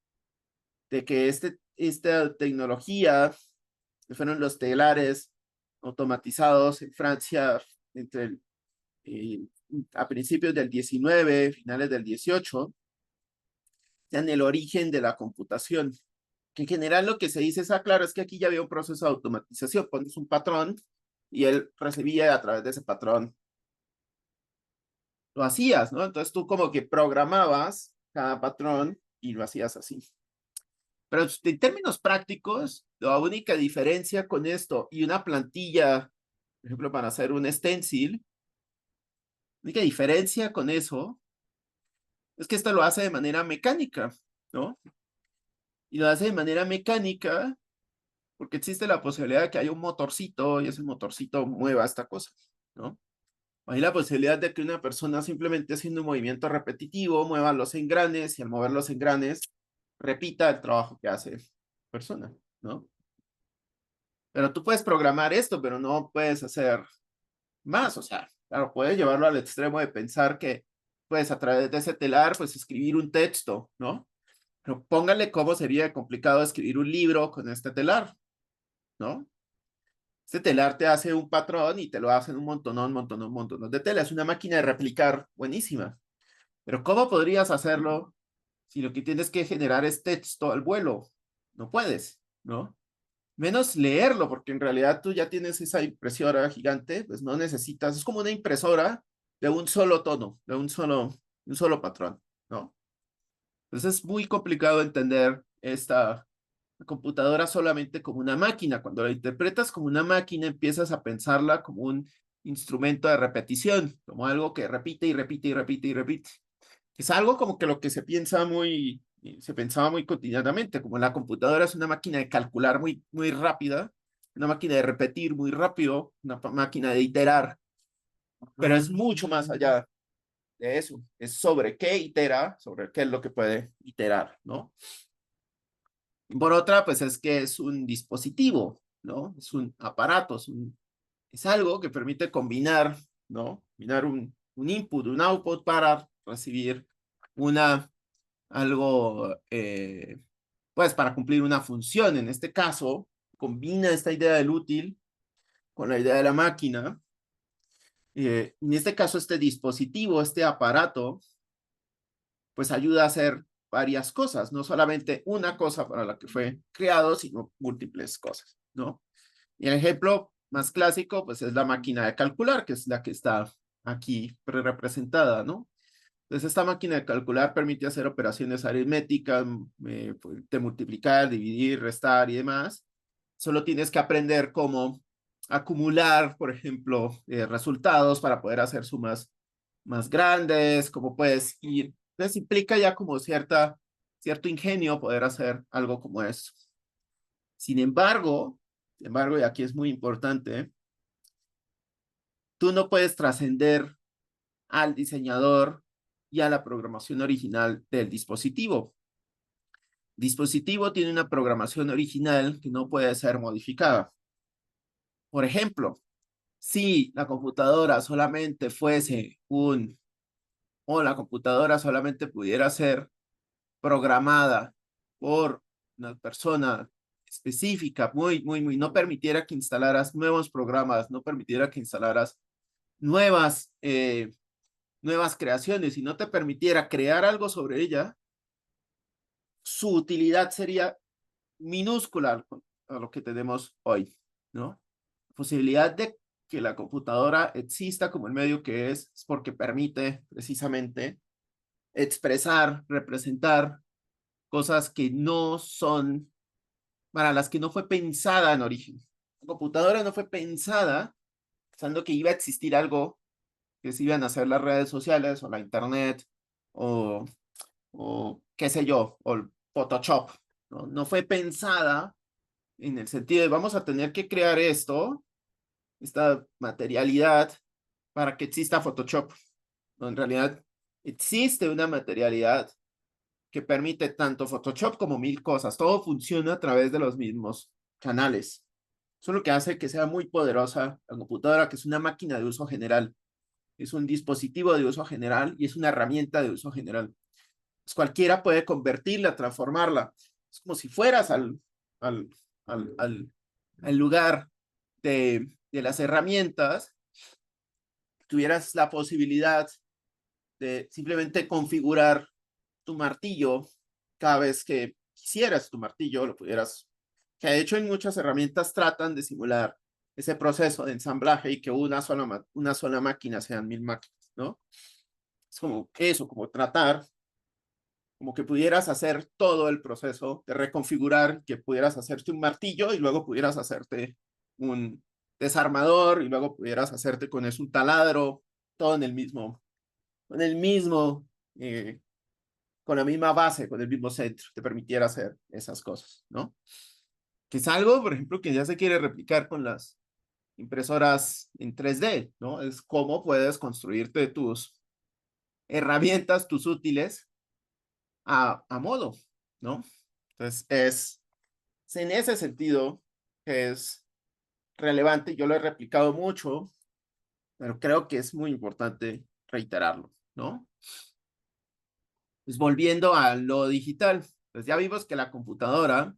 de que esta tecnología, que fueron los telares automatizados en Francia entre eh, a principios del 19, finales del 18, sean el origen de la computación. Que en general lo que se dice es, claro, es que aquí ya había un proceso de automatización, pones un patrón y él recibía a través de ese patrón. Lo hacías, ¿no? Entonces tú como que programabas cada patrón y lo hacías así. Pero en términos prácticos, la única diferencia con esto y una plantilla, por ejemplo, para hacer un stencil, la única diferencia con eso es que esto lo hace de manera mecánica, ¿no? Y lo hace de manera mecánica porque existe la posibilidad de que haya un motorcito y ese motorcito mueva esta cosa, ¿no? Hay la posibilidad de que una persona simplemente haciendo un movimiento repetitivo mueva los engranes y al mover los engranes repita el trabajo que hace la persona, ¿no? Pero tú puedes programar esto, pero no puedes hacer más, o sea, claro, puedes llevarlo al extremo de pensar que puedes a través de ese telar, pues escribir un texto, ¿no? Pero póngale cómo sería complicado escribir un libro con este telar, ¿no? Este telar te hace un patrón y te lo hacen un montón de tela. Es una máquina de replicar buenísima. Pero ¿cómo podrías hacerlo si lo que tienes que generar es texto al vuelo? No puedes, ¿no? Menos leerlo, porque en realidad tú ya tienes esa impresora gigante, pues no necesitas, es como una impresora de un solo tono, de un solo patrón, ¿no? Entonces es muy complicado entender esta computadora solamente como una máquina. Cuando la interpretas como una máquina, empiezas a pensarla como un instrumento de repetición, como algo que repite y repite y repite y repite. Es algo como que lo que se pensaba muy cotidianamente, como la computadora es una máquina de calcular muy rápida, una máquina de repetir muy rápido, una máquina de iterar, pero es mucho más allá de eso. Es sobre qué itera, sobre qué es lo que puede iterar, ¿no? Por otra, pues es que es un dispositivo, ¿no? Es un aparato, es algo que permite combinar, ¿no? Combinar un input, un output para recibir una, algo, pues para cumplir una función. En este caso, combina esta idea del útil con la idea de la máquina. En este caso, este dispositivo, este aparato, pues ayuda a hacer varias cosas, no solamente una cosa para la que fue creado, sino múltiples cosas, ¿no? Y el ejemplo más clásico, pues es la máquina de calcular, que es la que está aquí representada, ¿no? Entonces, esta máquina de calcular permite hacer operaciones aritméticas, pues, de multiplicar, dividir, restar y demás. Solo tienes que aprender cómo acumular, por ejemplo, resultados para poder hacer sumas más grandes, cómo puedes ir. Entonces, implica ya como cierto ingenio poder hacer algo como eso. Sin embargo, y aquí es muy importante, tú no puedes trascender al diseñador y a la programación original del dispositivo. El dispositivo tiene una programación original que no puede ser modificada. Por ejemplo, si la computadora solamente o la computadora solamente pudiera ser programada por una persona específica, no permitiera que instalaras nuevos programas, no permitiera que instalaras nuevas, nuevas creaciones y no te permitiera crear algo sobre ella, su utilidad sería minúscula a lo que tenemos hoy, ¿no? La posibilidad de que la computadora exista como el medio que es porque permite precisamente expresar, representar cosas que no son, para las que no fue pensada en origen. La computadora no fue pensada pensando que iba a existir algo que se iban a hacer las redes sociales o la internet o, o qué sé yo, o el Photoshop. ¿No? No fue pensada en el sentido de vamos a tener que crear esta materialidad para que exista Photoshop. ¿No? En realidad existe una materialidad que permite tanto Photoshop como mil cosas. Todo funciona a través de los mismos canales. Eso es lo que hace que sea muy poderosa la computadora, que es una máquina de uso general. Es un dispositivo de uso general y es una herramienta de uso general. Pues cualquiera puede convertirla, transformarla. Es como si fueras al, al, al, al lugar de las herramientas, tuvieras la posibilidad de simplemente configurar tu martillo cada vez que quisieras tu martillo, lo pudieras, que de hecho en muchas herramientas tratan de simular ese proceso de ensamblaje y que una sola máquina sean 1000 máquinas, ¿no? Es como eso, como tratar, como que pudieras hacer todo el proceso de reconfigurar, que pudieras hacerte un martillo y luego pudieras hacerte un desarmador y luego pudieras hacerte con eso un taladro, todo en el mismo, con la misma base, con el mismo centro, te permitiera hacer esas cosas, ¿no? Que es algo, por ejemplo, que ya se quiere replicar con las impresoras en 3D, ¿no? Es cómo puedes construirte tus herramientas, tus útiles a modo, ¿no? Entonces, es en ese sentido que es relevante. Yo lo he replicado mucho, pero creo que es muy importante reiterarlo, ¿no? Pues volviendo a lo digital, pues ya vimos que la computadora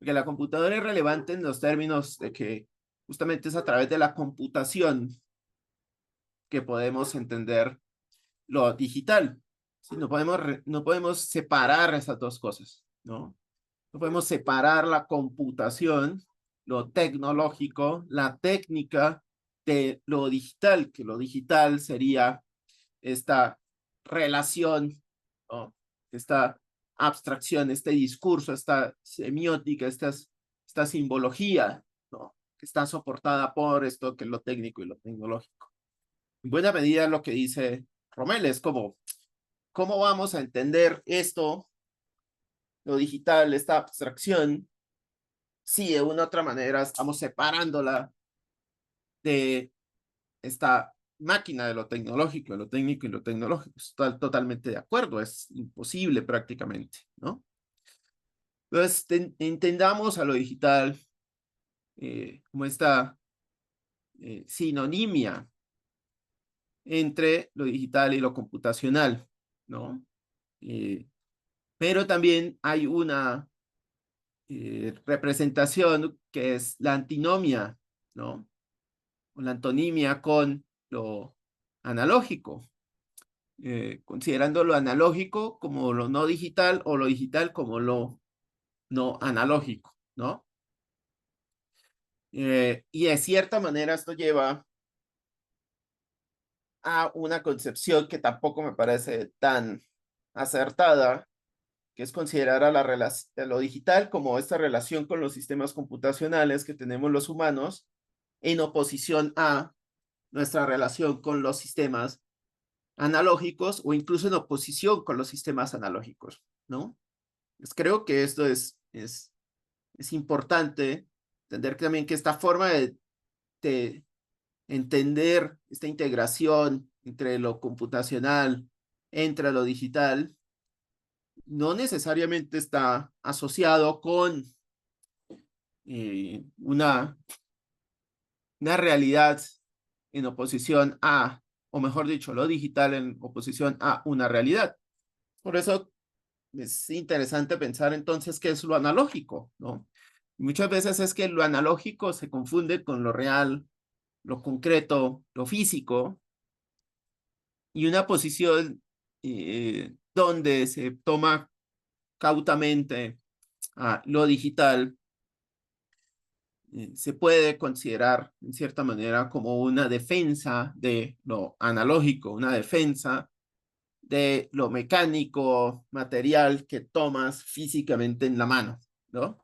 es relevante en los términos de que justamente es a través de la computación que podemos entender lo digital. ¿Sí? No podemos separar esas dos cosas, ¿no? No podemos separar la computación, lo tecnológico, la técnica de lo digital, que lo digital sería esta relación, ¿no? Esta abstracción, este discurso, esta semiótica, esta simbología, ¿no? Que está soportada por esto que es lo técnico y lo tecnológico. En buena medida lo que dice Rommel es como, ¿cómo vamos a entender esto, lo digital, esta abstracción, si de una u otra manera estamos separándola de esta máquina de lo tecnológico, de lo técnico y lo tecnológico? Estoy totalmente de acuerdo, es imposible prácticamente, ¿no? Entonces, entendamos a lo digital como esta sinonimia entre lo digital y lo computacional, ¿no? Pero también hay una representación que es la antinomia, ¿no? O la antonimia con lo analógico, considerando lo analógico como lo no digital o lo digital como lo no analógico, ¿no? Y de cierta manera esto lleva a una concepción que tampoco me parece tan acertada, que es considerar a a lo digital como esta relación con los sistemas computacionales que tenemos los humanos en oposición a nuestra relación con los sistemas analógicos o incluso en oposición con los sistemas analógicos, ¿no? Pues creo que esto es importante entender también que esta forma de entender esta integración entre lo computacional, entre lo digital, no necesariamente está asociado con una realidad en oposición a, o mejor dicho, lo digital en oposición a una realidad. Por eso es interesante pensar entonces qué es lo analógico, ¿no? Muchas veces es que lo analógico se confunde con lo real, lo concreto, lo físico, y una posición donde se toma cautamente lo digital se puede considerar en cierta manera como una defensa de lo analógico, una defensa de lo mecánico, material que tomas físicamente en la mano, ¿no?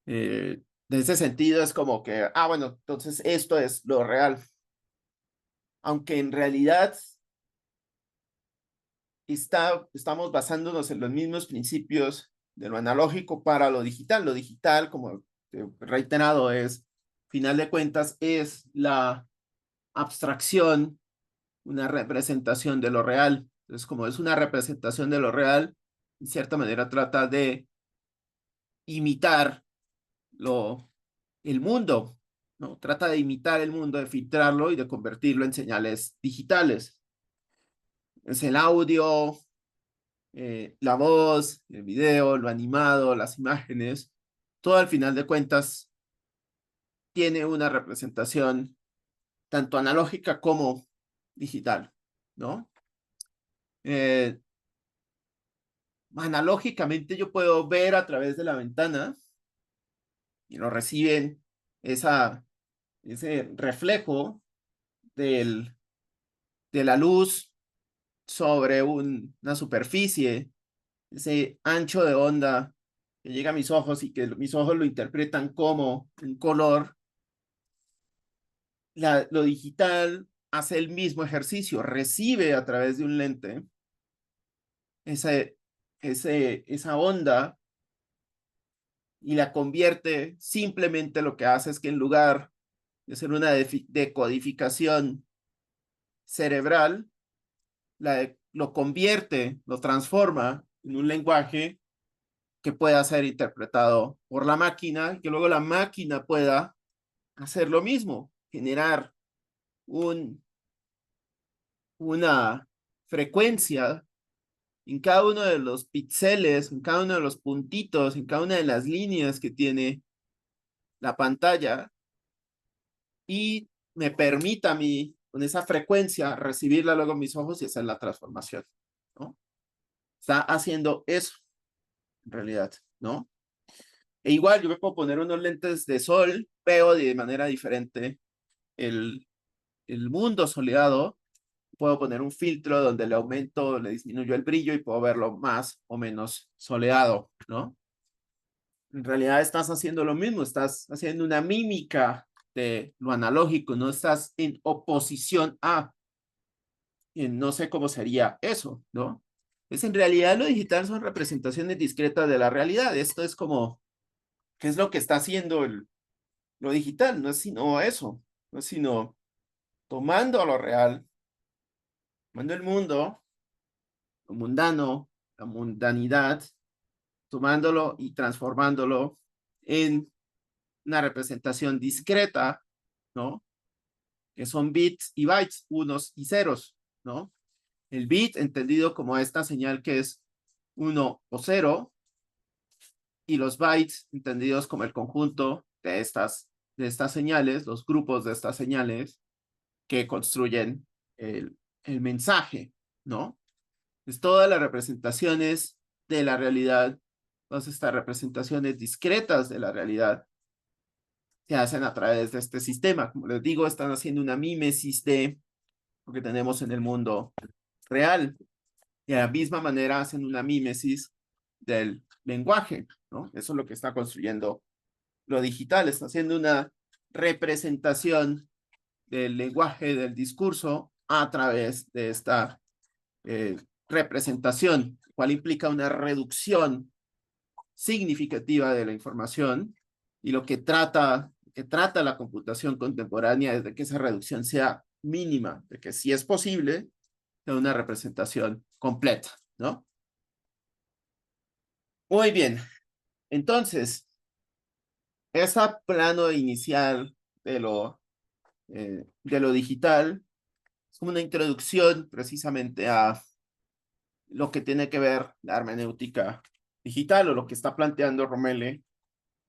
De ese sentido es como que, bueno, entonces esto es lo real. Aunque en realidad estamos basándonos en los mismos principios de lo analógico para lo digital. Lo digital, como he reiterado, final de cuentas, es la abstracción, una representación de lo real. Entonces, como es una representación de lo real, en cierta manera trata de imitar el mundo, ¿no? Trata de imitar el mundo, de filtrarlo y de convertirlo en señales digitales. Es el audio, la voz, el video, lo animado, las imágenes, todo al final de cuentas tiene una representación tanto analógica como digital, ¿no? Eh, analógicamente yo puedo ver a través de la ventana y lo reciben ese reflejo del, de la luz sobre una superficie, ese ancho de onda que llega a mis ojos y que mis ojos lo interpretan como un color. Lo digital hace el mismo ejercicio, recibe a través de un lente ese, esa onda y la convierte, simplemente lo que hace es que en lugar de ser una decodificación cerebral, lo convierte, lo transforma en un lenguaje que pueda ser interpretado por la máquina y que luego la máquina pueda hacer lo mismo, generar una frecuencia en cada uno de los píxeles, en cada uno de los puntitos, en cada una de las líneas que tiene la pantalla y me permita a mí, con esa frecuencia, recibirla luego en mis ojos y hacer la transformación, ¿no? Está haciendo eso, en realidad, ¿no? E igual yo me puedo poner unos lentes de sol, veo de manera diferente el, el mundo soleado, puedo poner un filtro donde le aumento, le disminuyo el brillo y puedo verlo más o menos soleado, ¿no? En realidad estás haciendo lo mismo, estás haciendo una mímica de lo analógico, no estás en oposición a, no sé cómo sería eso, ¿no? Es en realidad lo digital son representaciones discretas de la realidad. Esto es como, ¿qué es lo que está haciendo lo digital? No es sino eso, no es sino tomando lo real, tomando el mundo, lo mundano, la mundanidad, tomándolo y transformándolo en una representación discreta, ¿no? Que son bits y bytes, unos y ceros, ¿no? El bit entendido como esta señal que es 1 o 0 y los bytes entendidos como el conjunto de estas señales, los grupos de estas señales que construyen el mensaje, ¿no? Es todas las representaciones de la realidad, todas estas representaciones discretas de la realidad se hacen a través de este sistema. Como les digo, están haciendo una mímesis de lo que tenemos en el mundo real. Y de la misma manera hacen una mímesis del lenguaje, ¿no? Eso es lo que está construyendo lo digital, está haciendo una representación del lenguaje, del discurso, a través de esta representación, cual implica una reducción significativa de la información y lo que trata la computación contemporánea es de que esa reducción sea mínima, de que si es posible, sea una representación completa, ¿no? Muy bien, entonces, ese plano inicial de lo digital es como una introducción precisamente a lo que tiene que ver la hermenéutica digital o lo que está planteando Romele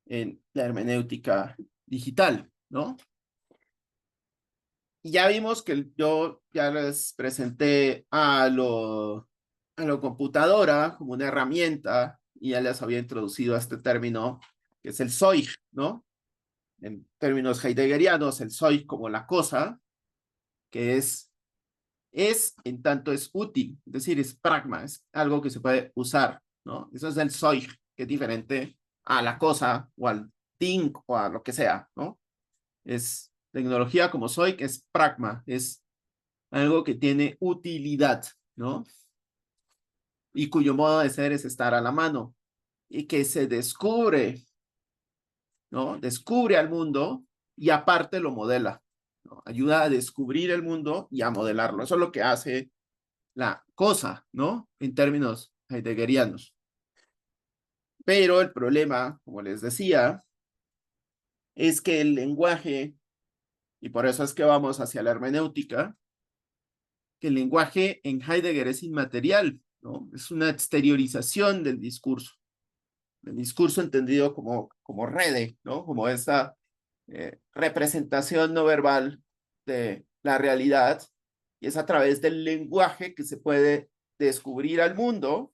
en la hermenéutica digital, ¿no? Y ya vimos que yo ya les presenté a lo computadora como una herramienta y ya les había introducido a este término que es el Zeug, ¿no? En términos heideggerianos, el Zeug como la cosa, que es en tanto es útil, es decir, es pragma, es algo que se puede usar, ¿no? Eso es el Zeug, que es diferente a la cosa o al thing o a lo que sea, ¿no? Es tecnología como soy, que es pragma, es algo que tiene utilidad, ¿no? Y cuyo modo de ser es estar a la mano y que se descubre, ¿no? Descubre al mundo y aparte lo modela, ¿no? Ayuda a descubrir el mundo y a modelarlo. Eso es lo que hace la cosa, ¿no? En términos heideggerianos. Pero el problema, como les decía, es que el lenguaje, y por eso es que vamos hacia la hermenéutica, que el lenguaje en Heidegger es inmaterial, ¿no? Es una exteriorización del discurso. El discurso entendido como rede, ¿no? Como esta representación no verbal de la realidad, y es a través del lenguaje que se puede descubrir al mundo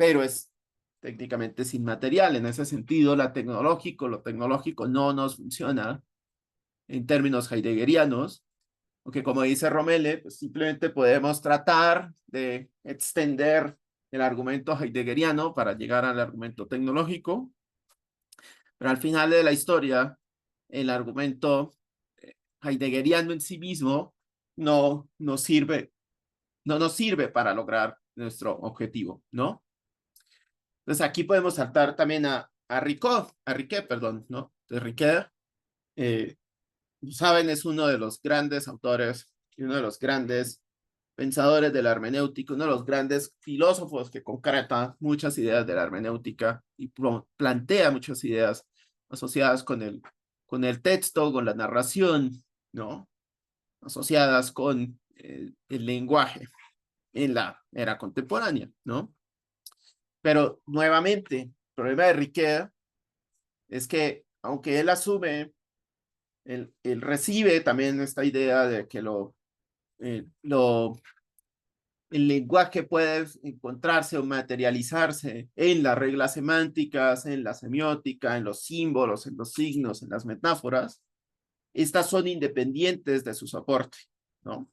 pero es técnicamente es inmaterial. En ese sentido, lo tecnológico no nos funciona en términos heideggerianos, porque como dice Romele, pues simplemente podemos tratar de extender el argumento heideggeriano para llegar al argumento tecnológico, pero al final de la historia, el argumento heideggeriano en sí mismo no nos sirve para lograr nuestro objetivo, ¿no? Entonces aquí podemos saltar también a Riquet, perdón, ¿no? De Riquet, eh, saben, es uno de los grandes autores y uno de los grandes pensadores de la hermenéutica, uno de los grandes filósofos que concreta muchas ideas de la hermenéutica y plantea muchas ideas asociadas con el texto, con la narración, ¿no? Asociadas con el lenguaje en la era contemporánea, ¿no? Pero nuevamente, el problema de Riquet es que aunque él asume, él recibe también esta idea de que el lenguaje puede encontrarse o materializarse en las reglas semánticas, en la semiótica, en los símbolos, en los signos, en las metáforas. Estas son independientes de su soporte, ¿no?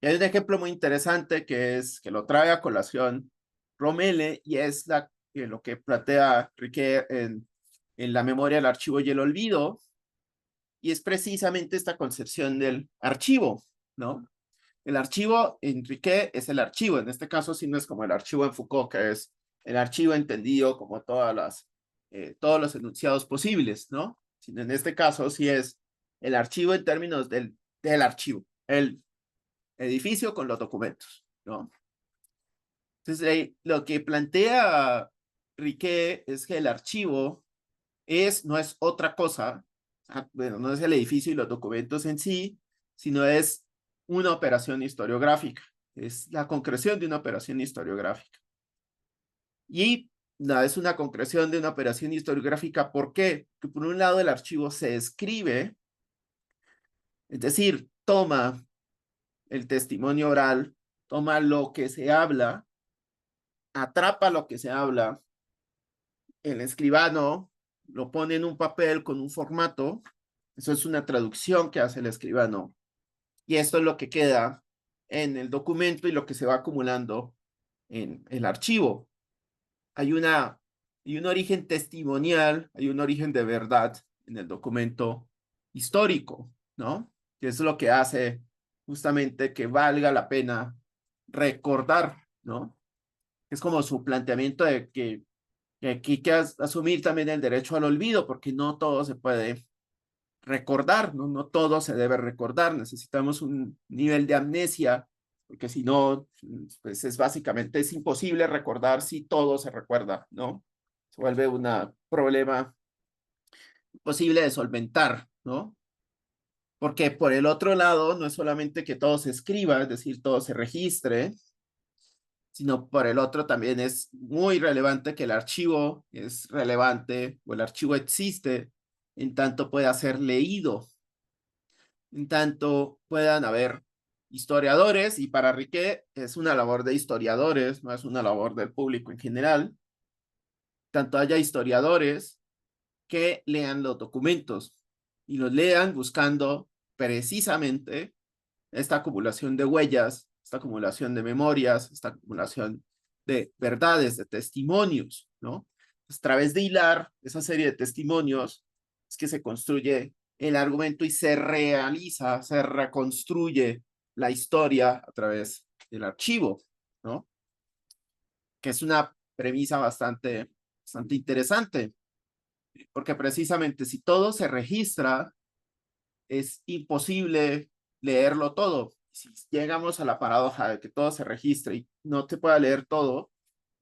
Y hay un ejemplo muy interesante que lo trae a colación Romele y es lo que plantea Riquet en La memoria, el archivo y el olvido, y es precisamente esta concepción del archivo, ¿no? El archivo en Riquet es el archivo, en este caso sí no es como el archivo en Foucault, que es el archivo entendido como todos los enunciados posibles, ¿no? Sino en este caso sí es el archivo en términos del archivo, el edificio con los documentos, ¿no? Entonces, lo que plantea Riquet es que el archivo no es otra cosa, bueno, no es el edificio y los documentos en sí, sino es una operación historiográfica, es la concreción de una operación historiográfica. Y es una concreción de una operación historiográfica, ¿por qué? Porque por un lado el archivo se escribe, es decir, toma el testimonio oral, toma lo que se habla, atrapa lo que se habla, el escribano lo pone en un papel con un formato, eso es una traducción que hace el escribano, y esto es lo que queda en el documento y lo que se va acumulando en el archivo. Hay un origen testimonial, hay un origen de verdad en el documento histórico, ¿no? Que es lo que hace justamente que valga la pena recordar, ¿no? Es como su planteamiento de que aquí hay que asumir también el derecho al olvido, porque no todo se puede recordar, ¿no? No todo se debe recordar, necesitamos un nivel de amnesia, porque si no, pues es imposible recordar si todo se recuerda, ¿no? Se vuelve un problema imposible de solventar, ¿no? Porque por el otro lado, no es solamente que todo se escriba, es decir, todo se registre, sino por el otro también es muy relevante que el archivo es relevante o el archivo existe en tanto pueda ser leído, en tanto puedan haber historiadores, y para Riquet es una labor de historiadores, no es una labor del público en general, tanto haya historiadores que lean los documentos y los lean buscando precisamente esta acumulación de huellas, esta acumulación de memorias, esta acumulación de verdades, de testimonios, ¿no? Pues a través de hilar esa serie de testimonios es que se construye el argumento y se realiza, se reconstruye la historia a través del archivo, ¿no? Que es una premisa bastante interesante, porque precisamente si todo se registra, es imposible leerlo todo. Si llegamos a la paradoja de que todo se registre y no te pueda leer todo,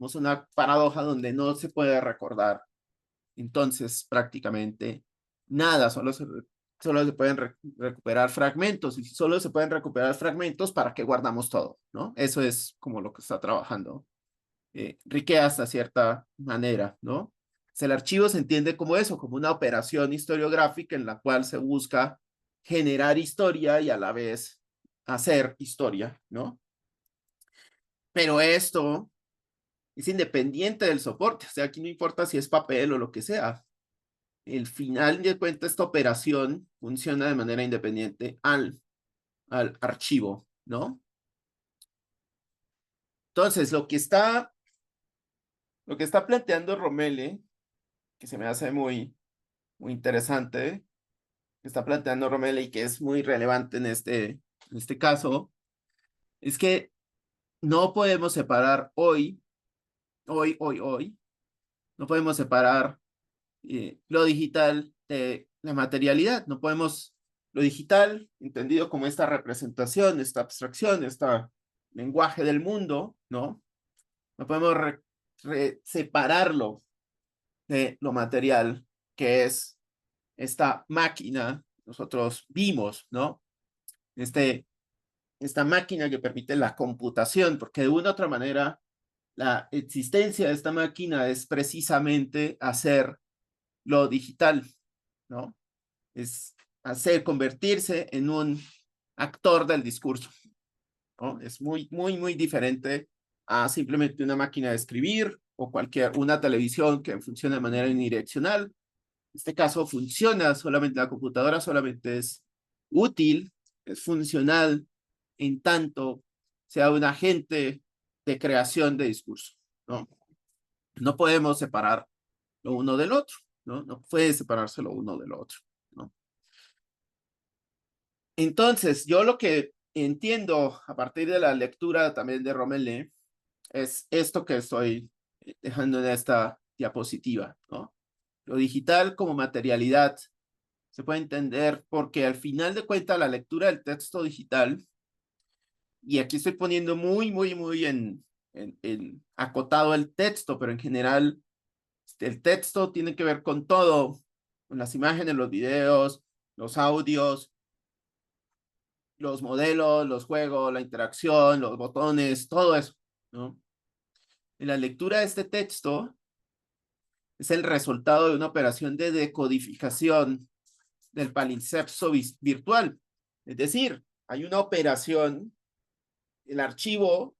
es una paradoja donde no se puede recordar. Entonces, prácticamente nada, solo se pueden recuperar fragmentos, y si solo se pueden recuperar fragmentos, ¿para qué guardamos todo? ¿No? Eso es como lo que está trabajando Riquet hasta cierta manera, ¿no? El archivo se entiende como eso, como una operación historiográfica en la cual se busca generar historia y a la vez hacer historia, ¿no? Pero esto es independiente del soporte. O sea, aquí no importa si es papel o lo que sea. El final de cuentas, esta operación funciona de manera independiente al archivo, ¿no? Entonces, lo que está planteando Romele, que se me hace muy interesante, que está planteando Romele y que es muy relevante en este caso, es que no podemos separar hoy, no podemos separar lo digital de la materialidad. No podemos, lo digital, entendido como esta representación, esta abstracción, este lenguaje del mundo, ¿no? No podemos separarlo de lo material, que es esta máquina, nosotros vimos, ¿no? Esta máquina que permite la computación, porque de una u otra manera la existencia de esta máquina es precisamente hacer lo digital, ¿no? Es convertirse en un actor del discurso, ¿no? Es muy diferente a simplemente una máquina de escribir o una televisión que funciona de manera unidireccional. En este caso funciona solamente, la computadora solamente es útil, es funcional en tanto sea un agente de creación de discurso, ¿no? No podemos separar lo uno del otro, ¿no? No puede separarse lo uno del otro, ¿no? Entonces, yo lo que entiendo a partir de la lectura también de Romele es esto que estoy dejando en esta diapositiva, ¿no? Lo digital como materialidad se puede entender porque al final de cuentas la lectura del texto digital, y aquí estoy poniendo muy en acotado el texto, pero en general el texto tiene que ver con todo, con las imágenes, los videos, los audios, los modelos, los juegos, la interacción, los botones, todo eso, ¿no? En la lectura de este texto es el resultado de una operación de decodificación del palimpsesto virtual. Es decir, hay una operación, el archivo,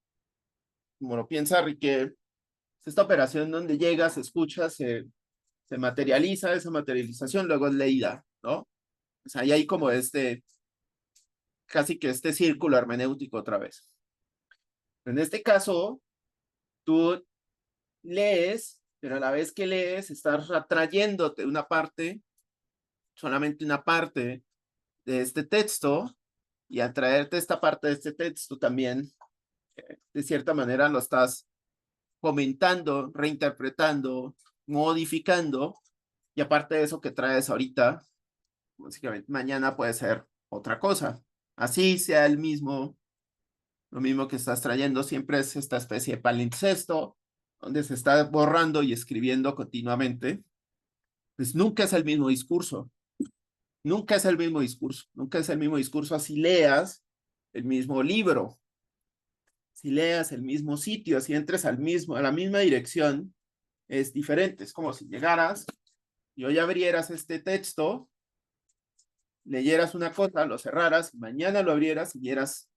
como lo piensa Riquet, es esta operación donde llega, se escucha, se materializa, esa materialización luego es leída, ¿no? O sea, hay como casi que este círculo hermenéutico otra vez. En este caso, tú lees, pero a la vez que lees, estás atrayéndote una parte, solamente una parte de este texto, y al traerte esta parte de este texto también, de cierta manera lo estás comentando, reinterpretando, modificando, y aparte de eso que traes ahorita, básicamente mañana puede ser otra cosa. Así sea lo mismo que estás trayendo, siempre es esta especie de palimpsesto, donde se está borrando y escribiendo continuamente, pues nunca es el mismo discurso, nunca es el mismo discurso, nunca es el mismo discurso, así leas el mismo libro, si leas el mismo sitio, si entres a la misma dirección, es diferente, es como si llegaras y hoy abrieras este texto, leyeras una cosa, lo cerraras, mañana lo abrieras y vieras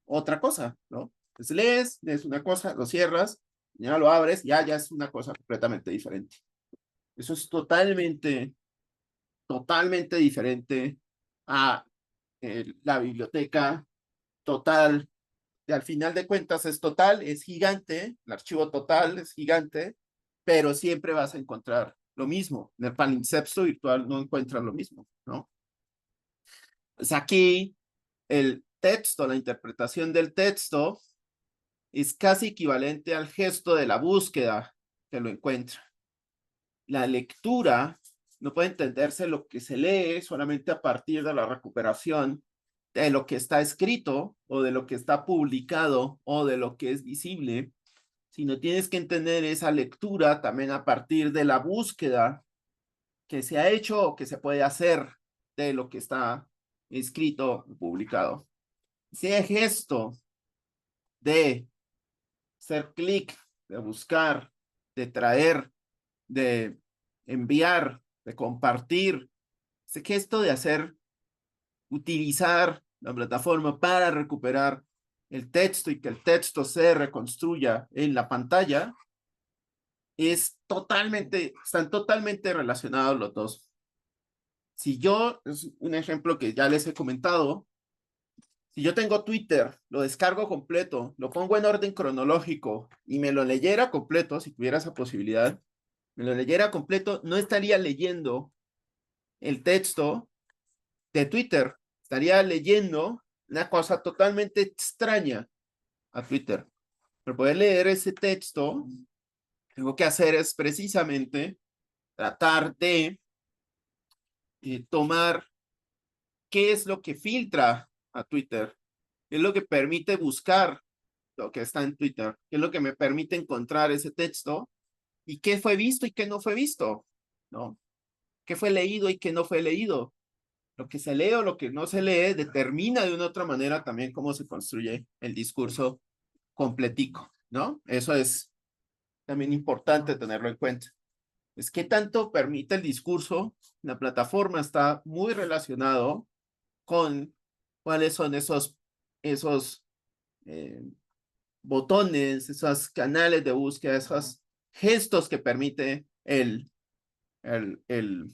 otra cosa, ¿no? Entonces lees una cosa, lo cierras, ya lo abres, ya es una cosa completamente diferente. Eso es totalmente diferente a la biblioteca total. Y al final de cuentas es total, es gigante, el archivo total es gigante, pero siempre vas a encontrar lo mismo. En el palimpsesto virtual no encuentras lo mismo, ¿no? Pues aquí el texto, la interpretación del texto es casi equivalente al gesto de la búsqueda que lo encuentra. La lectura no puede entenderse lo que se lee solamente a partir de la recuperación de lo que está escrito o de lo que está publicado o de lo que es visible, sino tienes que entender esa lectura también a partir de la búsqueda que se ha hecho o que se puede hacer de lo que está escrito o publicado. Ese gesto de hacer clic, de buscar, de traer, de enviar, de compartir, ese gesto de utilizar la plataforma para recuperar el texto y que el texto se reconstruya en la pantalla, están totalmente relacionados los dos. Si yo, es un ejemplo que ya les he comentado, si yo tengo Twitter, lo descargo completo, lo pongo en orden cronológico y me lo leyera completo, si tuviera esa posibilidad, me lo leyera completo, no estaría leyendo el texto de Twitter, estaría leyendo una cosa totalmente extraña a Twitter. Para poder leer ese texto, tengo que hacer es precisamente tratar de tomar qué es lo que filtra a Twitter, qué es lo que permite buscar lo que está en Twitter, qué es lo que me permite encontrar ese texto y qué fue visto y qué no fue visto, ¿no? ¿Qué fue leído y qué no fue leído? Lo que se lee o lo que no se lee determina de una u otra manera también cómo se construye el discurso completico, ¿no? Eso es también importante tenerlo en cuenta. Es qué tanto permite el discurso. La plataforma está muy relacionado con cuáles son esos botones, esos canales de búsqueda, esos gestos que permite el, el,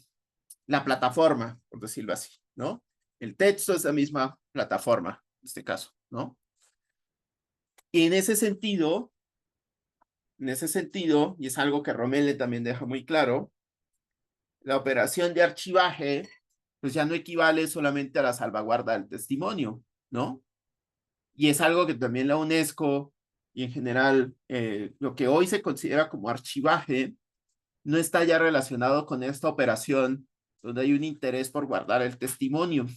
la plataforma, por decirlo así, ¿no? El texto es la misma plataforma, en este caso, ¿no? Y en ese sentido, y es algo que Romele también deja muy claro, la operación de archivaje, pues ya no equivale solamente a la salvaguarda del testimonio, ¿no? Y es algo que también la UNESCO y en general lo que hoy se considera como archivaje no está ya relacionado con esta operación donde hay un interés por guardar el testimonio. En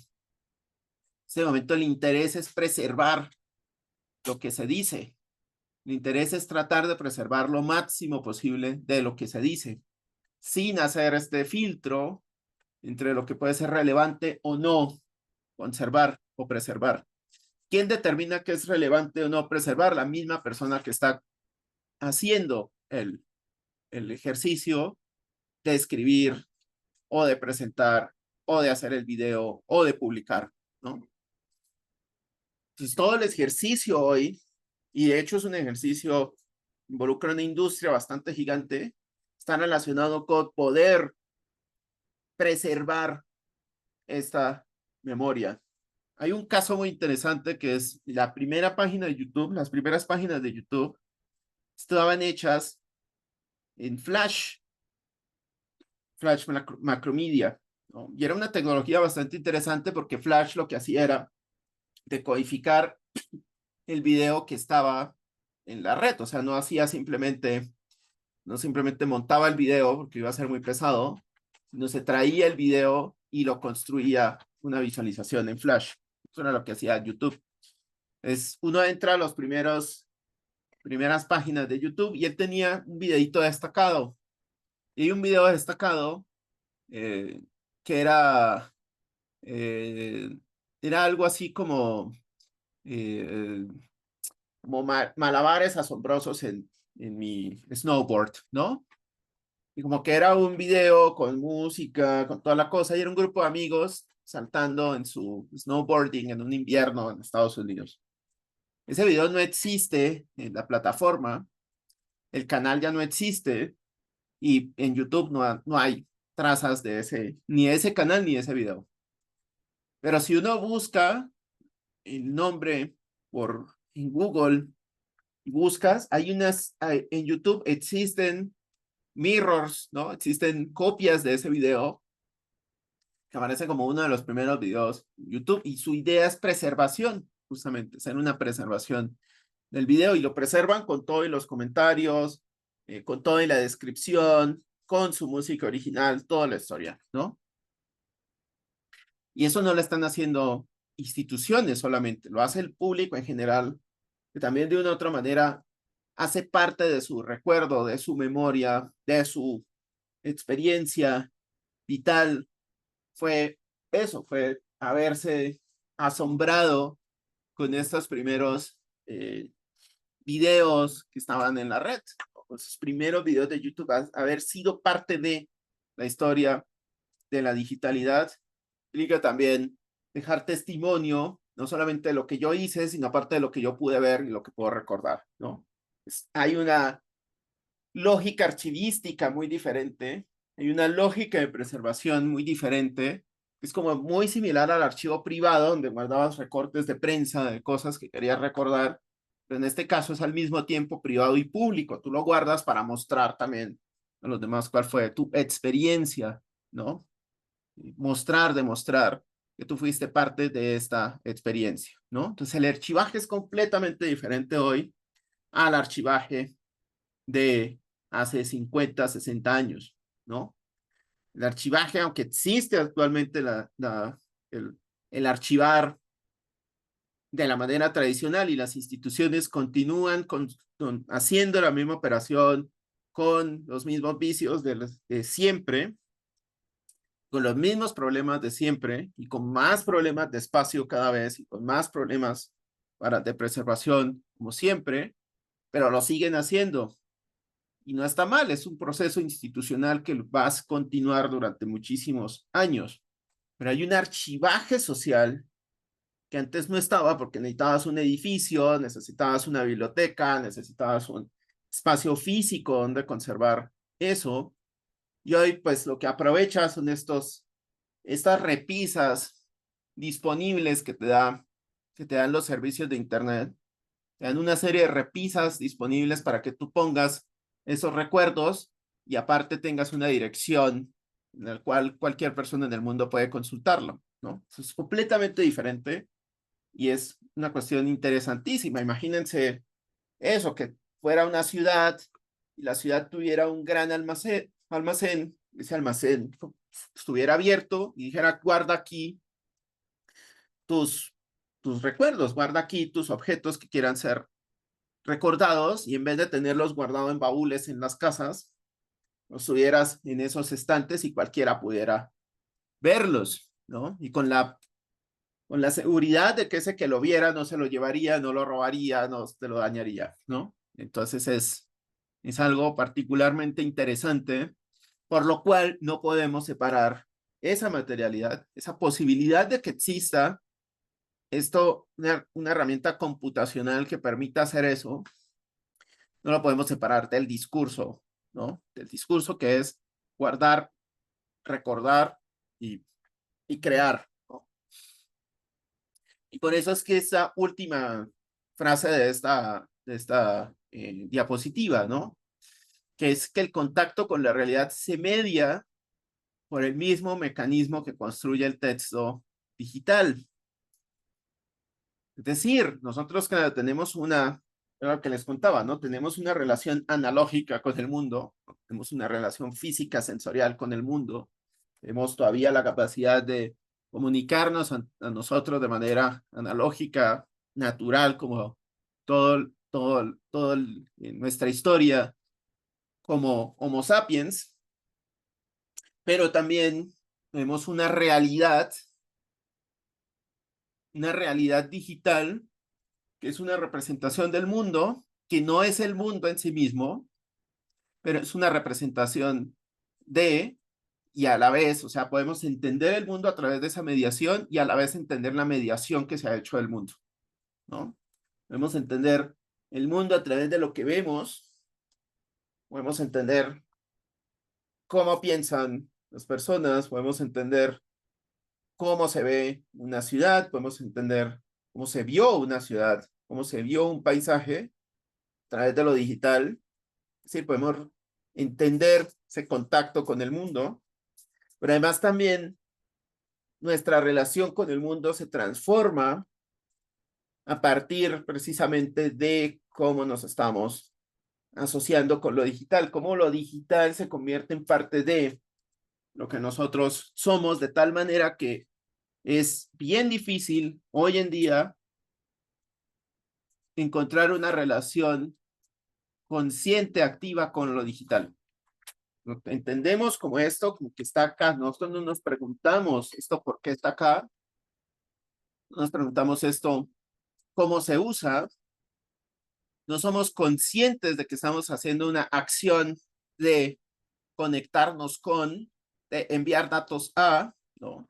ese momento el interés es preservar lo que se dice. El interés es tratar de preservar lo máximo posible de lo que se dice, sin hacer este filtro entre lo que puede ser relevante o no conservar o preservar. ¿Quién determina qué es relevante o no preservar? La misma persona que está haciendo el ejercicio de escribir o de presentar o de hacer el video o de publicar, ¿no? Entonces, todo el ejercicio hoy, y de hecho es un ejercicio, involucra una industria bastante gigante, está relacionado con poder preservar esta memoria. Hay un caso muy interesante que es la primera página de YouTube, las primeras páginas de YouTube estaban hechas en Flash, Macromedia, ¿no? Y era una tecnología bastante interesante porque Flash lo que hacía era decodificar el video que estaba en la red, o sea, no simplemente montaba el video porque iba a ser muy pesado, sino se traía el video y lo construía una visualización en Flash. Eso era lo que hacía YouTube. Uno entra a los primeras páginas de YouTube y él tenía un videito destacado. Y hay un video destacado eh, que eh, era algo así eh, como malabares asombrosos en mi snowboard, ¿no? Y como que era un video con música, con toda la cosa, y era un grupo de amigos saltando en su snowboarding en un invierno en Estados Unidos. Ese video no existe en la plataforma, el canal ya no existe, y en YouTube no hay trazas de ni de ese canal ni de ese video. Pero si uno busca el nombre en Google y buscas, en YouTube existen mirrors, ¿no? Existen copias de ese video que aparece como uno de los primeros videos en YouTube y su idea es preservación, justamente, hacer una preservación del video y lo preservan con todo y los comentarios, con toda y la descripción, con su música original, toda la historia, ¿no? Y eso no lo están haciendo instituciones solamente, lo hace el público en general, que también de una u otra manera hace parte de su recuerdo, de su memoria, de su experiencia vital. Fue haberse asombrado con estos primeros videos que estaban en la red, esos primeros videos de YouTube, haber sido parte de la historia de la digitalidad, implica también dejar testimonio no solamente de lo que yo hice, sino aparte de lo que yo pude ver y lo que puedo recordar, ¿no? Hay una lógica archivística muy diferente, hay una lógica de preservación muy diferente, es como muy similar al archivo privado, donde guardabas recortes de prensa, de cosas que querías recordar, pero en este caso es al mismo tiempo privado y público, tú lo guardas para mostrar también a los demás cuál fue tu experiencia, ¿no? Mostrar, demostrar que tú fuiste parte de esta experiencia, ¿no? Entonces el archivaje es completamente diferente hoy al archivaje de hace 50, 60 años, ¿no? El archivaje, aunque existe actualmente el archivar de la manera tradicional y las instituciones continúan haciendo la misma operación con los mismos vicios de siempre, con los mismos problemas de siempre y con más problemas de espacio cada vez y con más problemas de preservación como siempre, pero lo siguen haciendo. Y no está mal, es un proceso institucional que va a continuar durante muchísimos años. Pero hay un archivaje social que antes no estaba porque necesitabas un edificio, necesitabas una biblioteca, necesitabas un espacio físico donde conservar eso. Y hoy, pues, lo que aprovechas son estas repisas disponibles que te dan los servicios de Internet. Te dan una serie de repisas disponibles para que tú pongas esos recuerdos y aparte tengas una dirección en la cual cualquier persona en el mundo puede consultarlo, ¿no? Eso es completamente diferente y es una cuestión interesantísima. Imagínense eso, que fuera una ciudad y la ciudad tuviera un gran almacén, ese almacén estuviera abierto y dijera, guarda aquí tus, tus recuerdos, guarda aquí tus objetos que quieran ser recordados y en vez de tenerlos guardados en baúles en las casas, los tuvieras en esos estantes y cualquiera pudiera verlos, ¿no? Y con la seguridad de que ese que lo viera no se lo llevaría, no lo robaría, no te lo dañaría, ¿no? Entonces es algo particularmente interesante, por lo cual no podemos separar esa materialidad, esa posibilidad de que exista una herramienta computacional que permita hacer eso, no lo podemos separar del discurso, ¿no? Del discurso que es guardar, recordar y, y crear, ¿no? Y por eso es que esa última frase de esta diapositiva, ¿no? Que es que el contacto con la realidad se media por el mismo mecanismo que construye el texto digital. Es decir, nosotros que tenemos lo que les contaba, ¿no? Tenemos una relación analógica con el mundo, tenemos una relación física, sensorial con el mundo, tenemos todavía la capacidad de comunicarnos a nosotros de manera analógica, natural, como en nuestra historia como Homo sapiens, pero también tenemos una realidad digital que es una representación del mundo, que no es el mundo en sí mismo, pero es una representación de, y a la vez, o sea, podemos entender el mundo a través de esa mediación y a la vez entender la mediación que se ha hecho del mundo, ¿no? Podemos entender el mundo a través de lo que vemos, podemos entender cómo piensan las personas, podemos entender cómo se ve una ciudad, podemos entender cómo se vio una ciudad, cómo se vio un paisaje a través de lo digital. Es decir, podemos entender ese contacto con el mundo, pero además también nuestra relación con el mundo se transforma a partir precisamente de cómo nos estamos asociando con lo digital, cómo lo digital se convierte en parte de lo que nosotros somos, de tal manera que es bien difícil hoy en día encontrar una relación consciente, activa con lo digital. Entendemos como esto, como que está acá. Nosotros no nos preguntamos esto por qué está acá. Nos preguntamos esto cómo se usa. No somos conscientes de que estamos haciendo una acción de conectarnos con, de enviar datos a, ¿no?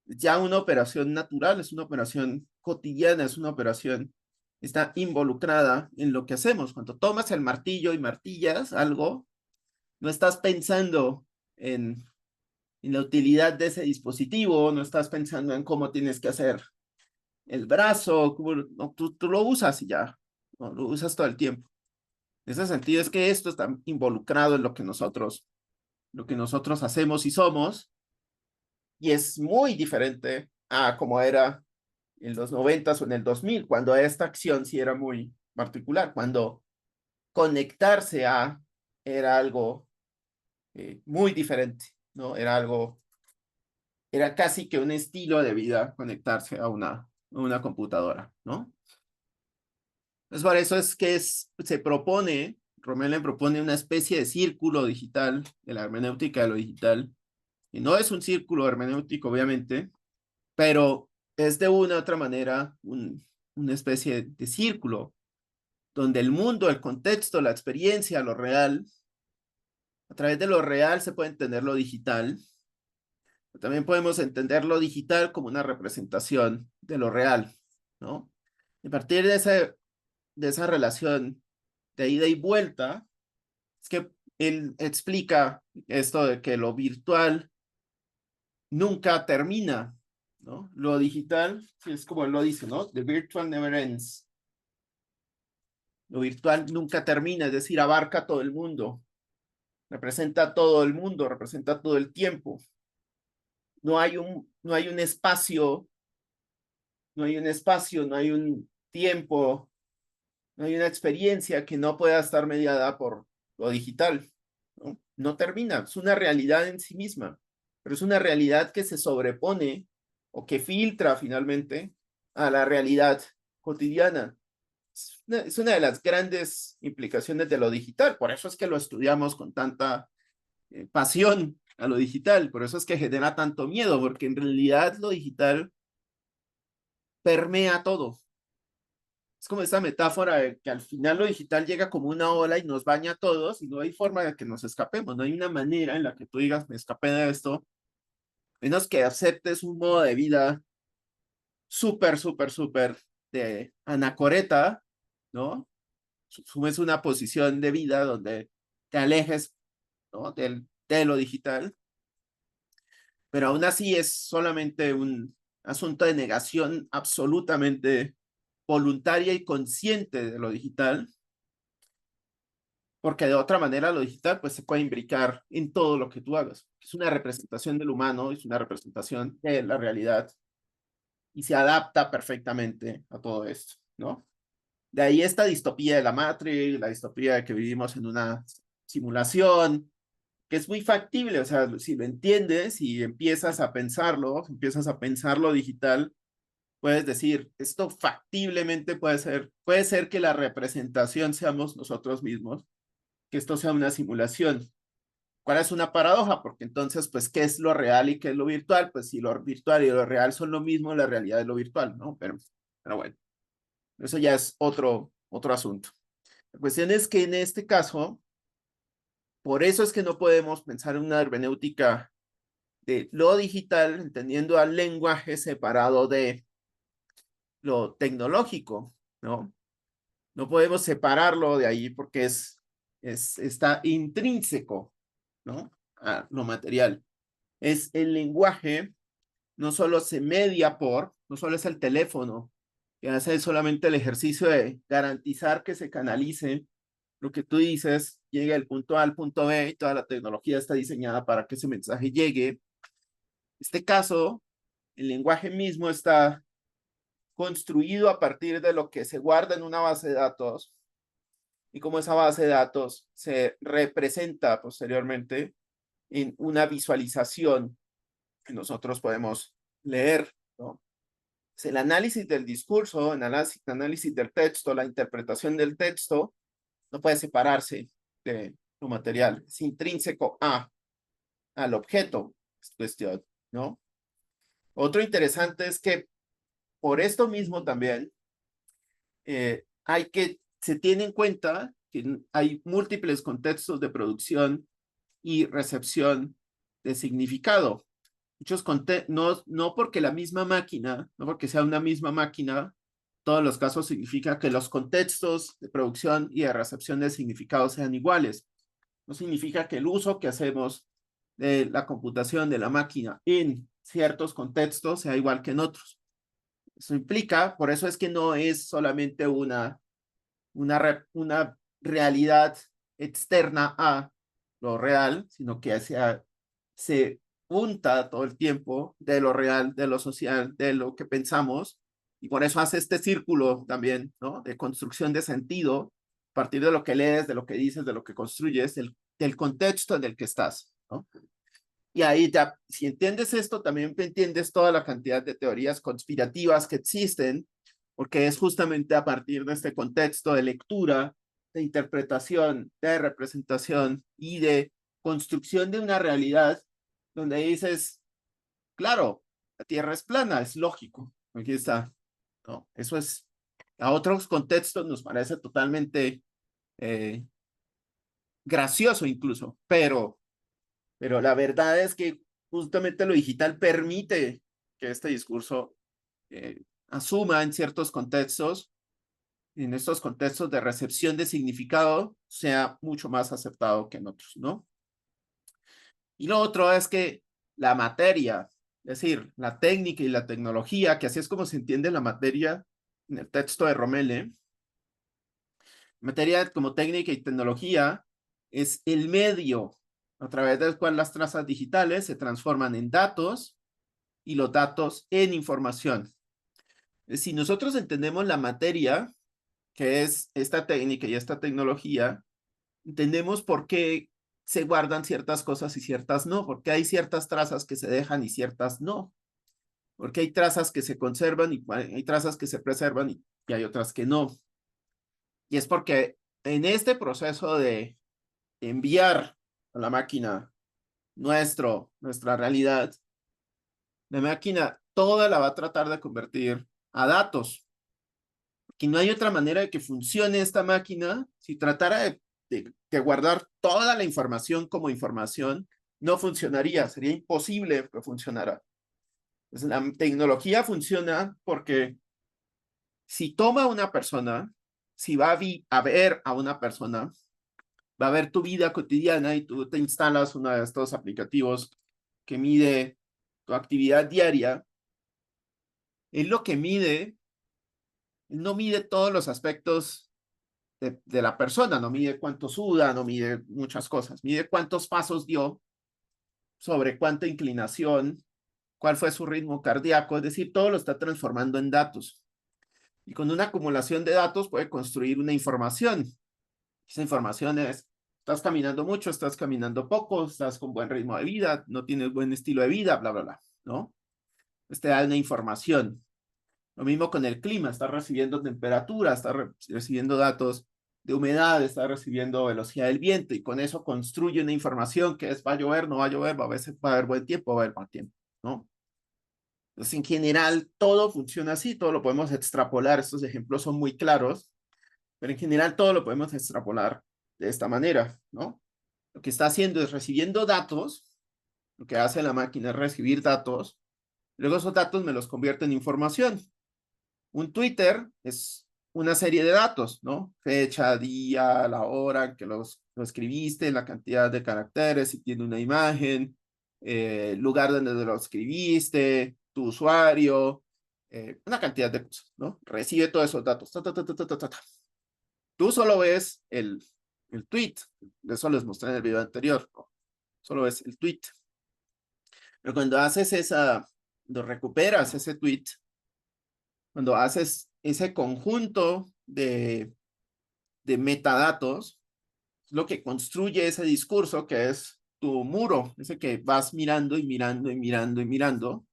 ya una operación natural, es una operación cotidiana, es una operación, está involucrada en lo que hacemos. Cuando tomas el martillo y martillas algo, no estás pensando en la utilidad de ese dispositivo, no estás pensando en cómo tienes que hacer el brazo, no, tú lo usas y ya, ¿no? Lo usas todo el tiempo. En ese sentido es que esto está involucrado en lo que nosotros hacemos y somos, y es muy diferente a como era en los 90 o en el 2000, cuando esta acción sí era muy particular, cuando conectarse a era algo muy diferente, ¿no? Era casi que un estilo de vida conectarse a una computadora, ¿no? Entonces, por eso es que se propone, Rommel propone una especie de círculo digital, de la hermenéutica de lo digital, y no es un círculo hermenéutico, obviamente, pero es de una u otra manera una especie de círculo donde el mundo, el contexto, la experiencia, lo real, a través de lo real se puede entender lo digital. También podemos entender lo digital como una representación de lo real, ¿no? Y a partir de esa relación de ida y vuelta, es que él explica esto de que lo virtual nunca termina, ¿no? Lo digital, es como él lo dice, ¿no? The virtual never ends. Lo virtual nunca termina, es decir, abarca todo el mundo, representa todo el mundo, representa todo el tiempo. No hay un espacio, no hay un espacio, no hay un tiempo, no hay una experiencia que no pueda estar mediada por lo digital, ¿no? No termina, es una realidad en sí misma, pero es una realidad que se sobrepone o que filtra finalmente a la realidad cotidiana. Es una de las grandes implicaciones de lo digital, por eso es que lo estudiamos con tanta pasión a lo digital, por eso es que genera tanto miedo, porque en realidad lo digital permea todo. Es como esa metáfora de que al final lo digital llega como una ola y nos baña a todos y no hay forma de que nos escapemos, no hay una manera en la que tú digas, me escapé de esto, menos que aceptes un modo de vida súper, súper, súper de anacoreta, ¿no? Sumes una posición de vida donde te alejes, ¿no? De lo digital, pero aún así es solamente un asunto de negación absolutamente voluntaria y consciente de lo digital, porque de otra manera lo digital pues se puede imbricar en todo lo que tú hagas. Es una representación del humano, es una representación de la realidad y se adapta perfectamente a todo esto, ¿no? De ahí esta distopía de la Matrix, la distopía de que vivimos en una simulación, que es muy factible, o sea, si lo entiendes y empiezas a pensar lo digital, puedes decir, esto factiblemente puede ser que la representación seamos nosotros mismos, que esto sea una simulación. ¿Cuál es una paradoja? Porque entonces, pues, ¿qué es lo real y qué es lo virtual? Pues si lo virtual y lo real son lo mismo, la realidad es lo virtual, ¿no? Pero bueno, eso ya es otro asunto. La cuestión es que en este caso, por eso es que no podemos pensar en una hermenéutica de lo digital, entendiendo al lenguaje separado de lo tecnológico, ¿no? No podemos separarlo de ahí porque está intrínseco, ¿no? A lo material. Es el lenguaje, no solo se media no solo es el teléfono, que hace solamente el ejercicio de garantizar que se canalice lo que tú dices, llegue del punto A al punto B y toda la tecnología está diseñada para que ese mensaje llegue. En este caso, el lenguaje mismo está construido a partir de lo que se guarda en una base de datos y cómo esa base de datos se representa posteriormente en una visualización que nosotros podemos leer, ¿no? Es el análisis del discurso, el análisis del texto, la interpretación del texto, no puede separarse de lo material, es intrínseco al objeto, es cuestión, ¿no? Otro interesante es que por esto mismo también se tiene en cuenta que hay múltiples contextos de producción y recepción de significado. no porque la misma máquina, no porque sea una misma máquina, todos los casos significa que los contextos de producción y de recepción de significados sean iguales. No significa que el uso que hacemos de la computación de la máquina en ciertos contextos sea igual que en otros. Eso implica, por eso es que no es solamente una realidad externa a lo real, sino que se junta todo el tiempo de lo real, de lo social, de lo que pensamos, y por eso hace este círculo también, ¿no? De construcción de sentido, a partir de lo que lees, de lo que dices, de lo que construyes, del contexto en el que estás, ¿no? Y ahí ya, si entiendes esto, también entiendes toda la cantidad de teorías conspirativas que existen, porque es justamente a partir de este contexto de lectura, de interpretación, de representación y de construcción de una realidad donde dices, claro, la Tierra es plana, es lógico, aquí está, ¿no? Eso es, a otros contextos nos parece totalmente eh, gracioso incluso, pero la verdad es que justamente lo digital permite que este discurso asuma en ciertos contextos, en estos contextos de recepción de significado, sea mucho más aceptado que en otros, ¿no? Y lo otro es que la materia, es decir, la técnica y la tecnología, que así es como se entiende la materia en el texto de Romele, materia como técnica y tecnología es el medio a través del cual las trazas digitales se transforman en datos y los datos en información. Si nosotros entendemos la materia, que es esta técnica y esta tecnología, entendemos por qué se guardan ciertas cosas y ciertas no, porque hay ciertas trazas que se dejan y ciertas no, porque hay trazas que se conservan y hay trazas que se preservan y hay otras que no. Y es porque en este proceso de enviar a la máquina nuestra realidad, la máquina toda la va a tratar de convertir a datos. Que no hay otra manera de que funcione esta máquina. Si tratara de guardar toda la información como información, no funcionaría, sería imposible que funcionara. Pues la tecnología funciona porque si toma a una persona, si va a ver a una persona, va a ver tu vida cotidiana y tú te instalas uno de estos aplicativos que mide tu actividad diaria, es lo que mide, no mide todos los aspectos de la persona, no mide cuánto suda, no mide muchas cosas, mide cuántos pasos dio, sobre cuánta inclinación, cuál fue su ritmo cardíaco, es decir, todo lo está transformando en datos. Y con una acumulación de datos puede construir una información. Esa información es, estás caminando mucho, estás caminando poco, estás con buen ritmo de vida, no tienes buen estilo de vida, bla, bla, bla, ¿no? Este da una información. Lo mismo con el clima, está recibiendo temperatura, está recibiendo datos de humedad, está recibiendo velocidad del viento y con eso construye una información que es va a llover, no va a llover, a veces va a haber buen tiempo, va a haber mal tiempo, ¿no? Entonces, en general, todo funciona así, todo lo podemos extrapolar, estos ejemplos son muy claros, pero en general todo lo podemos extrapolar de esta manera, ¿no? Lo que está haciendo es recibiendo datos, lo que hace la máquina es recibir datos, luego esos datos me los convierte en información. Un Twitter es una serie de datos, ¿no? Fecha, día, la hora en que lo escribiste, la cantidad de caracteres, si tiene una imagen, lugar donde lo escribiste, tu usuario, una cantidad de cosas, ¿no? Recibe todos esos datos. Ta, ta, ta, ta, ta, ta, ta. Tú solo ves el tweet, eso les mostré en el video anterior, ¿no? Solo ves el tweet. Pero cuando recuperas ese tweet, cuando haces ese conjunto de metadatos, lo que construye ese discurso que es tu muro, ese que vas mirando y mirando y mirando y mirando,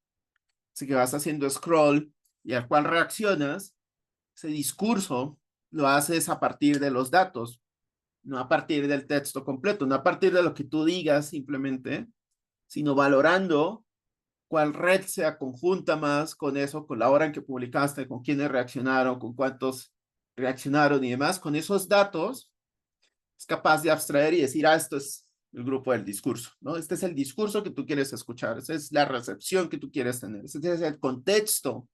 ese que vas haciendo scroll y al cual reaccionas, ese discurso lo haces a partir de los datos, no a partir del texto completo, no a partir de lo que tú digas simplemente, sino valorando cuál red se conjunta más con eso, con la hora en que publicaste, con quiénes reaccionaron, con cuántos reaccionaron y demás. Con esos datos es capaz de abstraer y decir, esto es el grupo del discurso, ¿no? Este es el discurso que tú quieres escuchar, esa es la recepción que tú quieres tener, ese es el contexto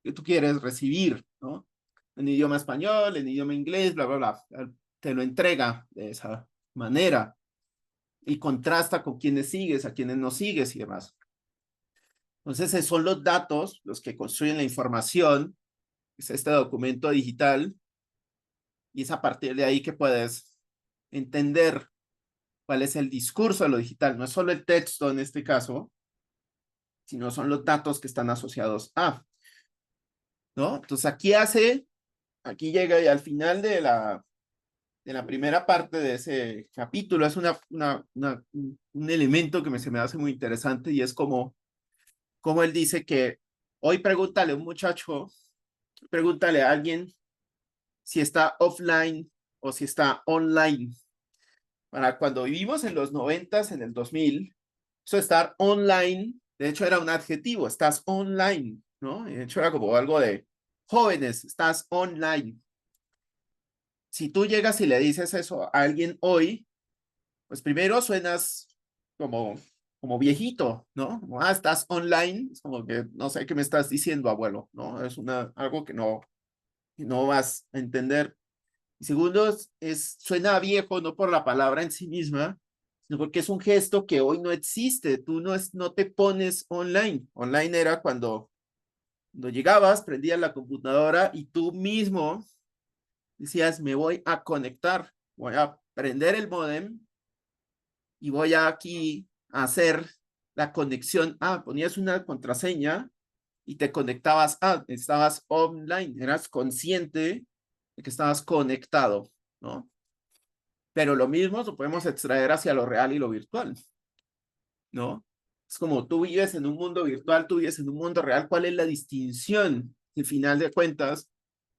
que tú quieres recibir, ¿no? En idioma español, en idioma inglés, bla, bla, bla. Te lo entrega de esa manera y contrasta con quienes sigues, a quienes no sigues y demás. Entonces, esos son los datos los que construyen la información, es este documento digital, y es a partir de ahí que puedes entender cuál es el discurso de lo digital. No es solo el texto en este caso, sino son los datos que están asociados a, ¿no? Entonces, aquí llega y al final de la primera parte de ese capítulo es un elemento que se me hace muy interesante y es como él dice que hoy pregúntale a un muchacho, pregúntale a alguien si está offline o si está online. Para cuando vivimos en los 90, en el 2000, eso estar online, de hecho era un adjetivo, estás online, ¿no? De hecho era como algo de jóvenes, estás online. Si tú llegas y le dices eso a alguien hoy, pues primero suenas como, como viejito, ¿no? Como, ah, estás online, es como que no sé qué me estás diciendo, abuelo, ¿no? Es algo que no vas a entender. Y segundo, suena viejo no por la palabra en sí misma, sino porque es un gesto que hoy no existe. Tú no te pones online. Online era cuando llegabas, prendías la computadora y tú mismo decías, me voy a conectar, voy a prender el modem y voy a aquí a hacer la conexión. Ah, ponías una contraseña y te conectabas. Ah, estabas online, eras consciente de que estabas conectado, ¿no? Pero lo mismo lo podemos extraer hacia lo real y lo virtual, ¿no? Es como tú vives en un mundo virtual, tú vives en un mundo real. ¿Cuál es la distinción? Al final de cuentas,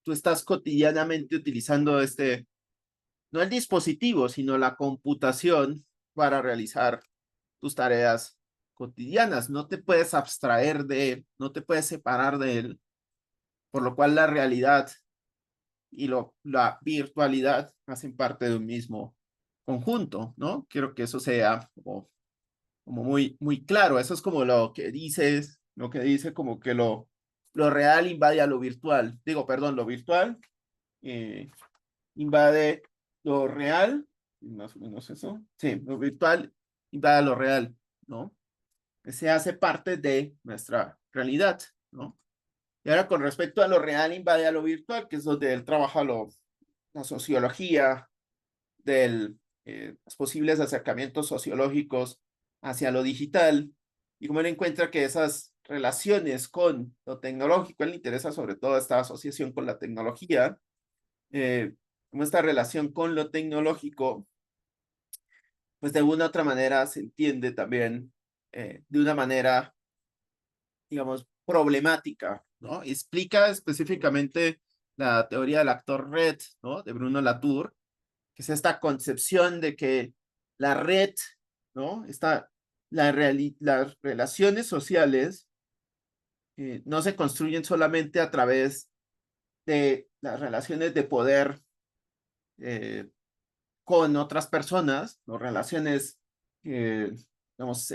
tú estás cotidianamente utilizando no el dispositivo, sino la computación para realizar tus tareas cotidianas. No te puedes abstraer de él, no te puedes separar de él, por lo cual la realidad y la virtualidad hacen parte de un mismo conjunto, ¿no? Quiero que eso sea como muy, muy claro. Eso es como lo que dice como que lo real invade a lo virtual. Digo, perdón, lo virtual eh, invade lo real, más o menos eso. Sí, lo virtual invade a lo real, ¿no? Se hace parte de nuestra realidad, ¿no? Y ahora con respecto a lo real invade a lo virtual, que es donde él trabaja la sociología de los posibles acercamientos sociológicos hacia lo digital, y como él encuentra que esas relaciones con lo tecnológico, él le interesa sobre todo esta asociación con la tecnología, como esta relación con lo tecnológico, pues de una u otra manera se entiende también de una manera, digamos, problemática, ¿no? Explica específicamente la teoría del actor red, ¿no? De Bruno Latour, que es esta concepción de que la red, ¿no? Las relaciones sociales no se construyen solamente a través de las relaciones de poder eh, con otras personas, ¿no? Relaciones, digamos,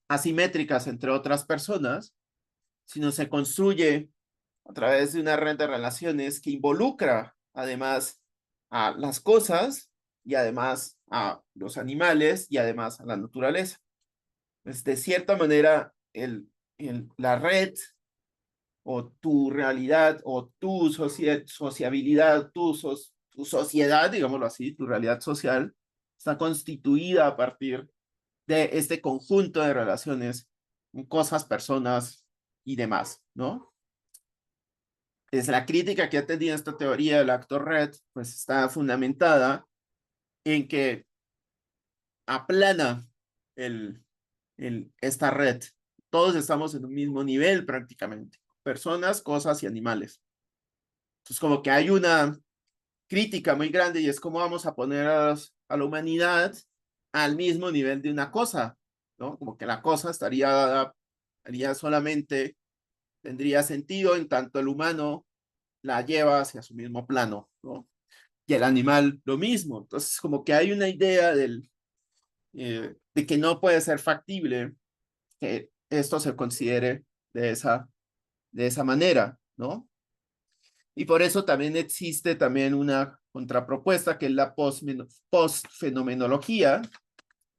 asimétricas entre otras personas, sino se construye a través de una red de relaciones que involucra además a las cosas y además a los animales y además a la naturaleza. Pues de cierta manera, la red o tu realidad o tu sociabilidad, tu sociedad, digámoslo así, tu realidad social, está constituida a partir de este conjunto de relaciones con cosas, personas y demás, ¿no? Es la crítica que ha tenido esta teoría del actor red, pues está fundamentada en que aplana el, esta red. Todos estamos en un mismo nivel prácticamente, personas, cosas y animales. Entonces como que hay una crítica muy grande y es cómo vamos a poner a la humanidad al mismo nivel de una cosa, ¿no? Como que la cosa estaría solamente, tendría sentido en tanto el humano la lleva hacia su mismo plano, ¿no? Y el animal lo mismo. Entonces, como que hay una idea de que no puede ser factible que esto se considere de esa manera, ¿no? Y por eso también existe también una contrapropuesta que es la postfenomenología,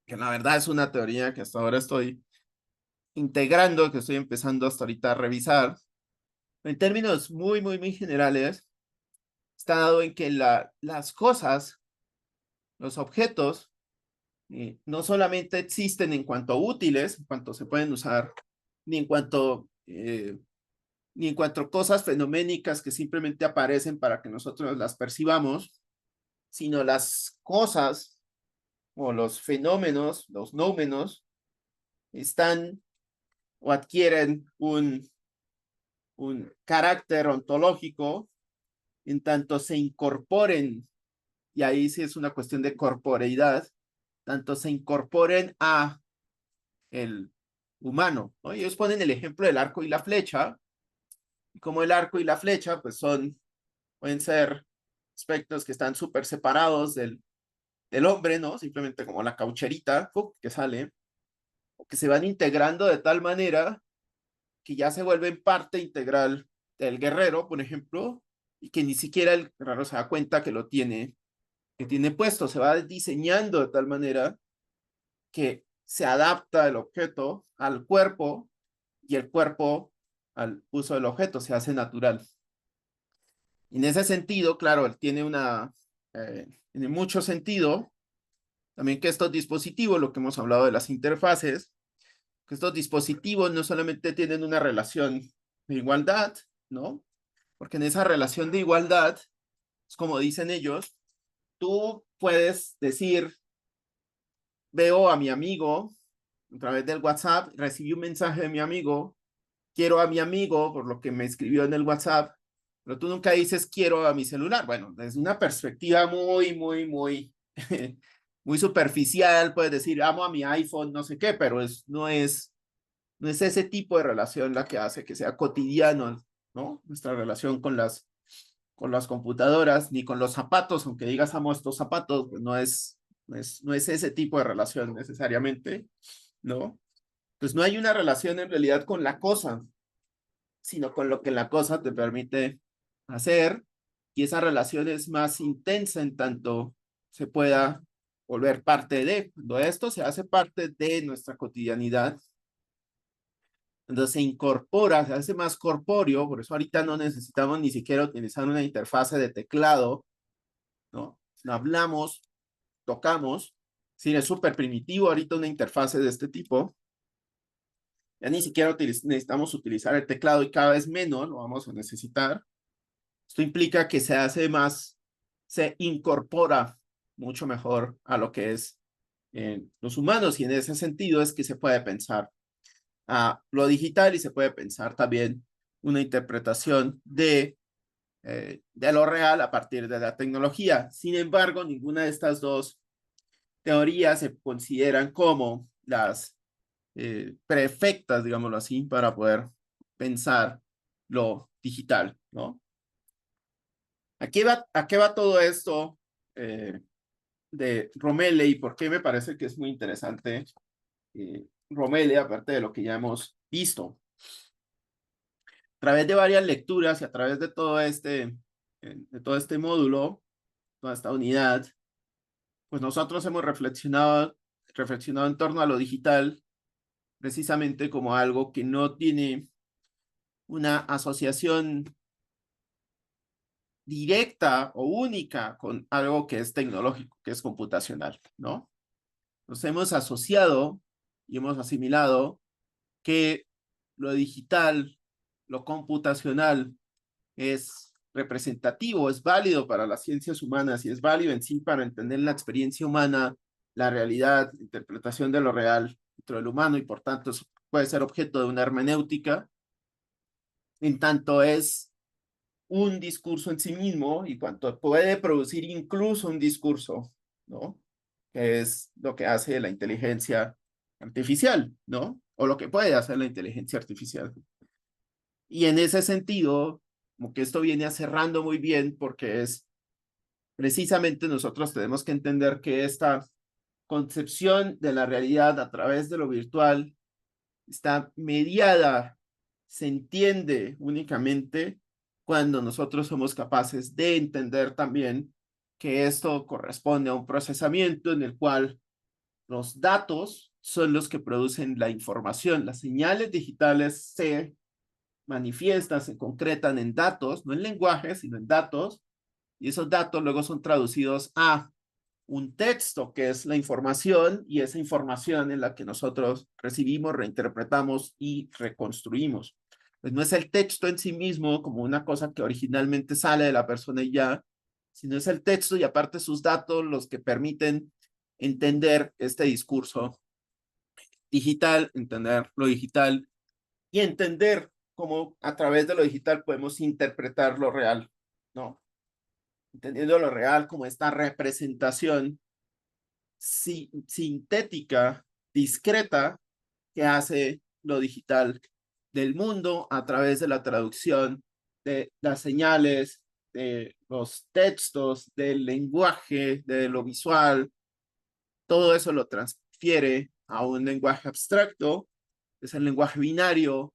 que la verdad es una teoría que hasta ahora estoy integrando, que estoy empezando hasta ahorita a revisar. En términos muy generales, está dado en que las cosas, los objetos, no solamente existen en cuanto a útiles, en cuanto se pueden usar, ni en cuanto, ni en cuanto a cosas fenoménicas que simplemente aparecen para que nosotros las percibamos, sino las cosas o los fenómenos, los nómenos, están o adquieren un carácter ontológico en tanto se incorporen, y ahí sí es una cuestión de corporeidad, tanto se incorporen a el humano, ¿no? Ellos ponen el ejemplo del arco y la flecha, y como el arco y la flecha, pues pueden ser aspectos que están súper separados del hombre, ¿no? Simplemente como la caucherita que sale, o que se van integrando de tal manera que ya se vuelven parte integral del guerrero, por ejemplo, y que ni siquiera el guerrero se da cuenta que tiene puesto, se va diseñando de tal manera que se adapta el objeto al cuerpo y el cuerpo al uso del objeto, se hace natural. Y en ese sentido, claro, él tiene mucho sentido también que estos dispositivos, lo que hemos hablado de las interfaces, que estos dispositivos no solamente tienen una relación de igualdad, ¿no? Porque en esa relación de igualdad, es como dicen ellos, tú puedes decir, veo a mi amigo a través del WhatsApp, recibí un mensaje de mi amigo, quiero a mi amigo por lo que me escribió en el WhatsApp, pero tú nunca dices quiero a mi celular. Bueno, desde una perspectiva muy superficial, puedes decir amo a mi iPhone, no sé qué, pero no es ese tipo de relación la que hace que sea cotidiano, ¿no? Nuestra relación con las computadoras, ni con los zapatos, aunque digas amo estos zapatos, pues no es ese tipo de relación necesariamente, ¿no? Pues no hay una relación en realidad con la cosa, sino con lo que la cosa te permite hacer, y esa relación es más intensa en tanto se pueda volver parte de, cuando esto se hace parte de nuestra cotidianidad, entonces se incorpora, se hace más corpóreo, por eso ahorita no necesitamos ni siquiera utilizar una interfase de teclado, ¿no? No hablamos, tocamos, sí, es súper primitivo ahorita una interfase de este tipo, ya ni siquiera necesitamos utilizar el teclado y cada vez menos lo vamos a necesitar. Esto implica que se incorpora mucho mejor a lo que es los humanos y en ese sentido es que se puede pensar a lo digital y se puede pensar también una interpretación de lo real a partir de la tecnología. Sin embargo, ninguna de estas dos teorías se consideran como las perfectas, digámoslo así, para poder pensar lo digital, ¿no? ¿A qué va todo esto de Romele y por qué me parece que es muy interesante Romele, aparte de lo que ya hemos visto? A través de varias lecturas y a través de todo este módulo, toda esta unidad, pues nosotros hemos reflexionado en torno a lo digital precisamente como algo que no tiene una asociación directa o única con algo que es tecnológico, que es computacional, ¿no? Nos hemos asociado y hemos asimilado que lo digital, lo computacional es representativo, es válido para las ciencias humanas y es válido en sí para entender la experiencia humana, la realidad, la interpretación de lo real dentro del humano y por tanto puede ser objeto de una hermenéutica, en tanto es un discurso en sí mismo y cuanto puede producir incluso un discurso, ¿no? Que es lo que hace la inteligencia artificial, ¿no? O lo que puede hacer la inteligencia artificial. Y en ese sentido, como que esto viene a cerrando muy bien porque es precisamente nosotros tenemos que entender que esta concepción de la realidad a través de lo virtual está mediada, se entiende únicamente cuando nosotros somos capaces de entender también que esto corresponde a un procesamiento en el cual los datos son los que producen la información. Las señales digitales se manifiestan, se concretan en datos, no en lenguaje, sino en datos, y esos datos luego son traducidos a un texto, que es la información, y esa información en la que nosotros recibimos, reinterpretamos y reconstruimos. Pues no es el texto en sí mismo como una cosa que originalmente sale de la persona y ya, sino es el texto y aparte sus datos los que permiten entender este discurso digital, entender lo digital y entender cómo a través de lo digital podemos interpretar lo real, ¿no? Entendiendo lo real como esta representación sintética, discreta, que hace lo digital del mundo a través de la traducción de las señales, de los textos, del lenguaje, de lo visual. Todo eso lo transfiere a un lenguaje abstracto, es el lenguaje binario,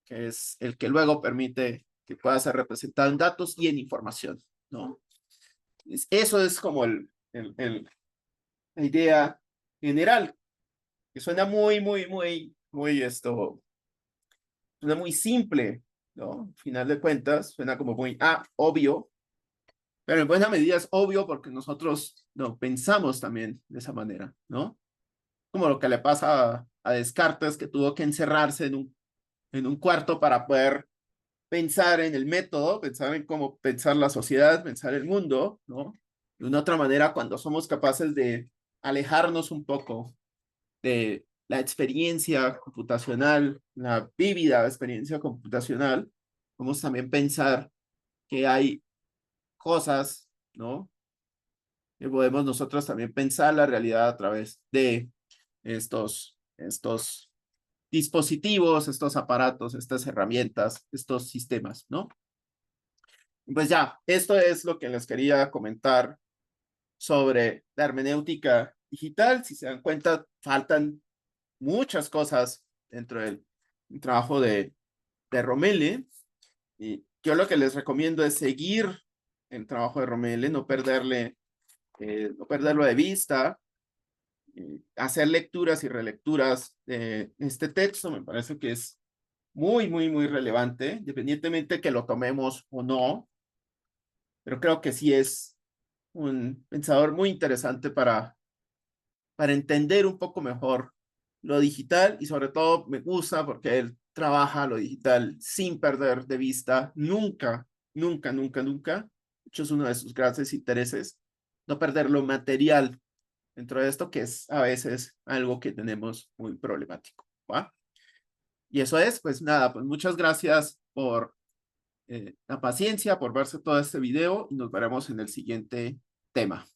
que es el que luego permite que pueda ser representado en datos y en información, ¿no? Eso es como la idea general, que suena suena muy simple, ¿no? Al final de cuentas, suena como muy, obvio, pero en buena medida es obvio porque nosotros no pensamos también de esa manera, ¿no? Como lo que le pasa a Descartes, que tuvo que encerrarse en un cuarto para poder pensar en el método, pensar en cómo pensar la sociedad, pensar el mundo, ¿no? De una otra manera, cuando somos capaces de alejarnos un poco de la experiencia computacional, la vívida experiencia computacional, podemos también pensar que hay cosas, ¿no? Que podemos nosotros también pensar la realidad a través de estos dispositivos, estos aparatos, estas herramientas, estos sistemas, ¿no? Pues ya, esto es lo que les quería comentar sobre la hermenéutica digital. Si se dan cuenta, faltan muchas cosas dentro del trabajo de Romele. Y yo lo que les recomiendo es seguir el trabajo de Romele, no perderlo de vista, hacer lecturas y relecturas de este texto. Me parece que es muy relevante, independientemente que lo tomemos o no, pero creo que sí es un pensador muy interesante para entender un poco mejor lo digital y sobre todo me gusta porque él trabaja lo digital sin perder de vista nunca. De hecho, es uno de sus grandes intereses, no perder lo material dentro de esto, que es a veces algo que tenemos muy problemático, ¿va? Y eso es, pues nada, pues muchas gracias por la paciencia, por verse todo este video y nos veremos en el siguiente tema.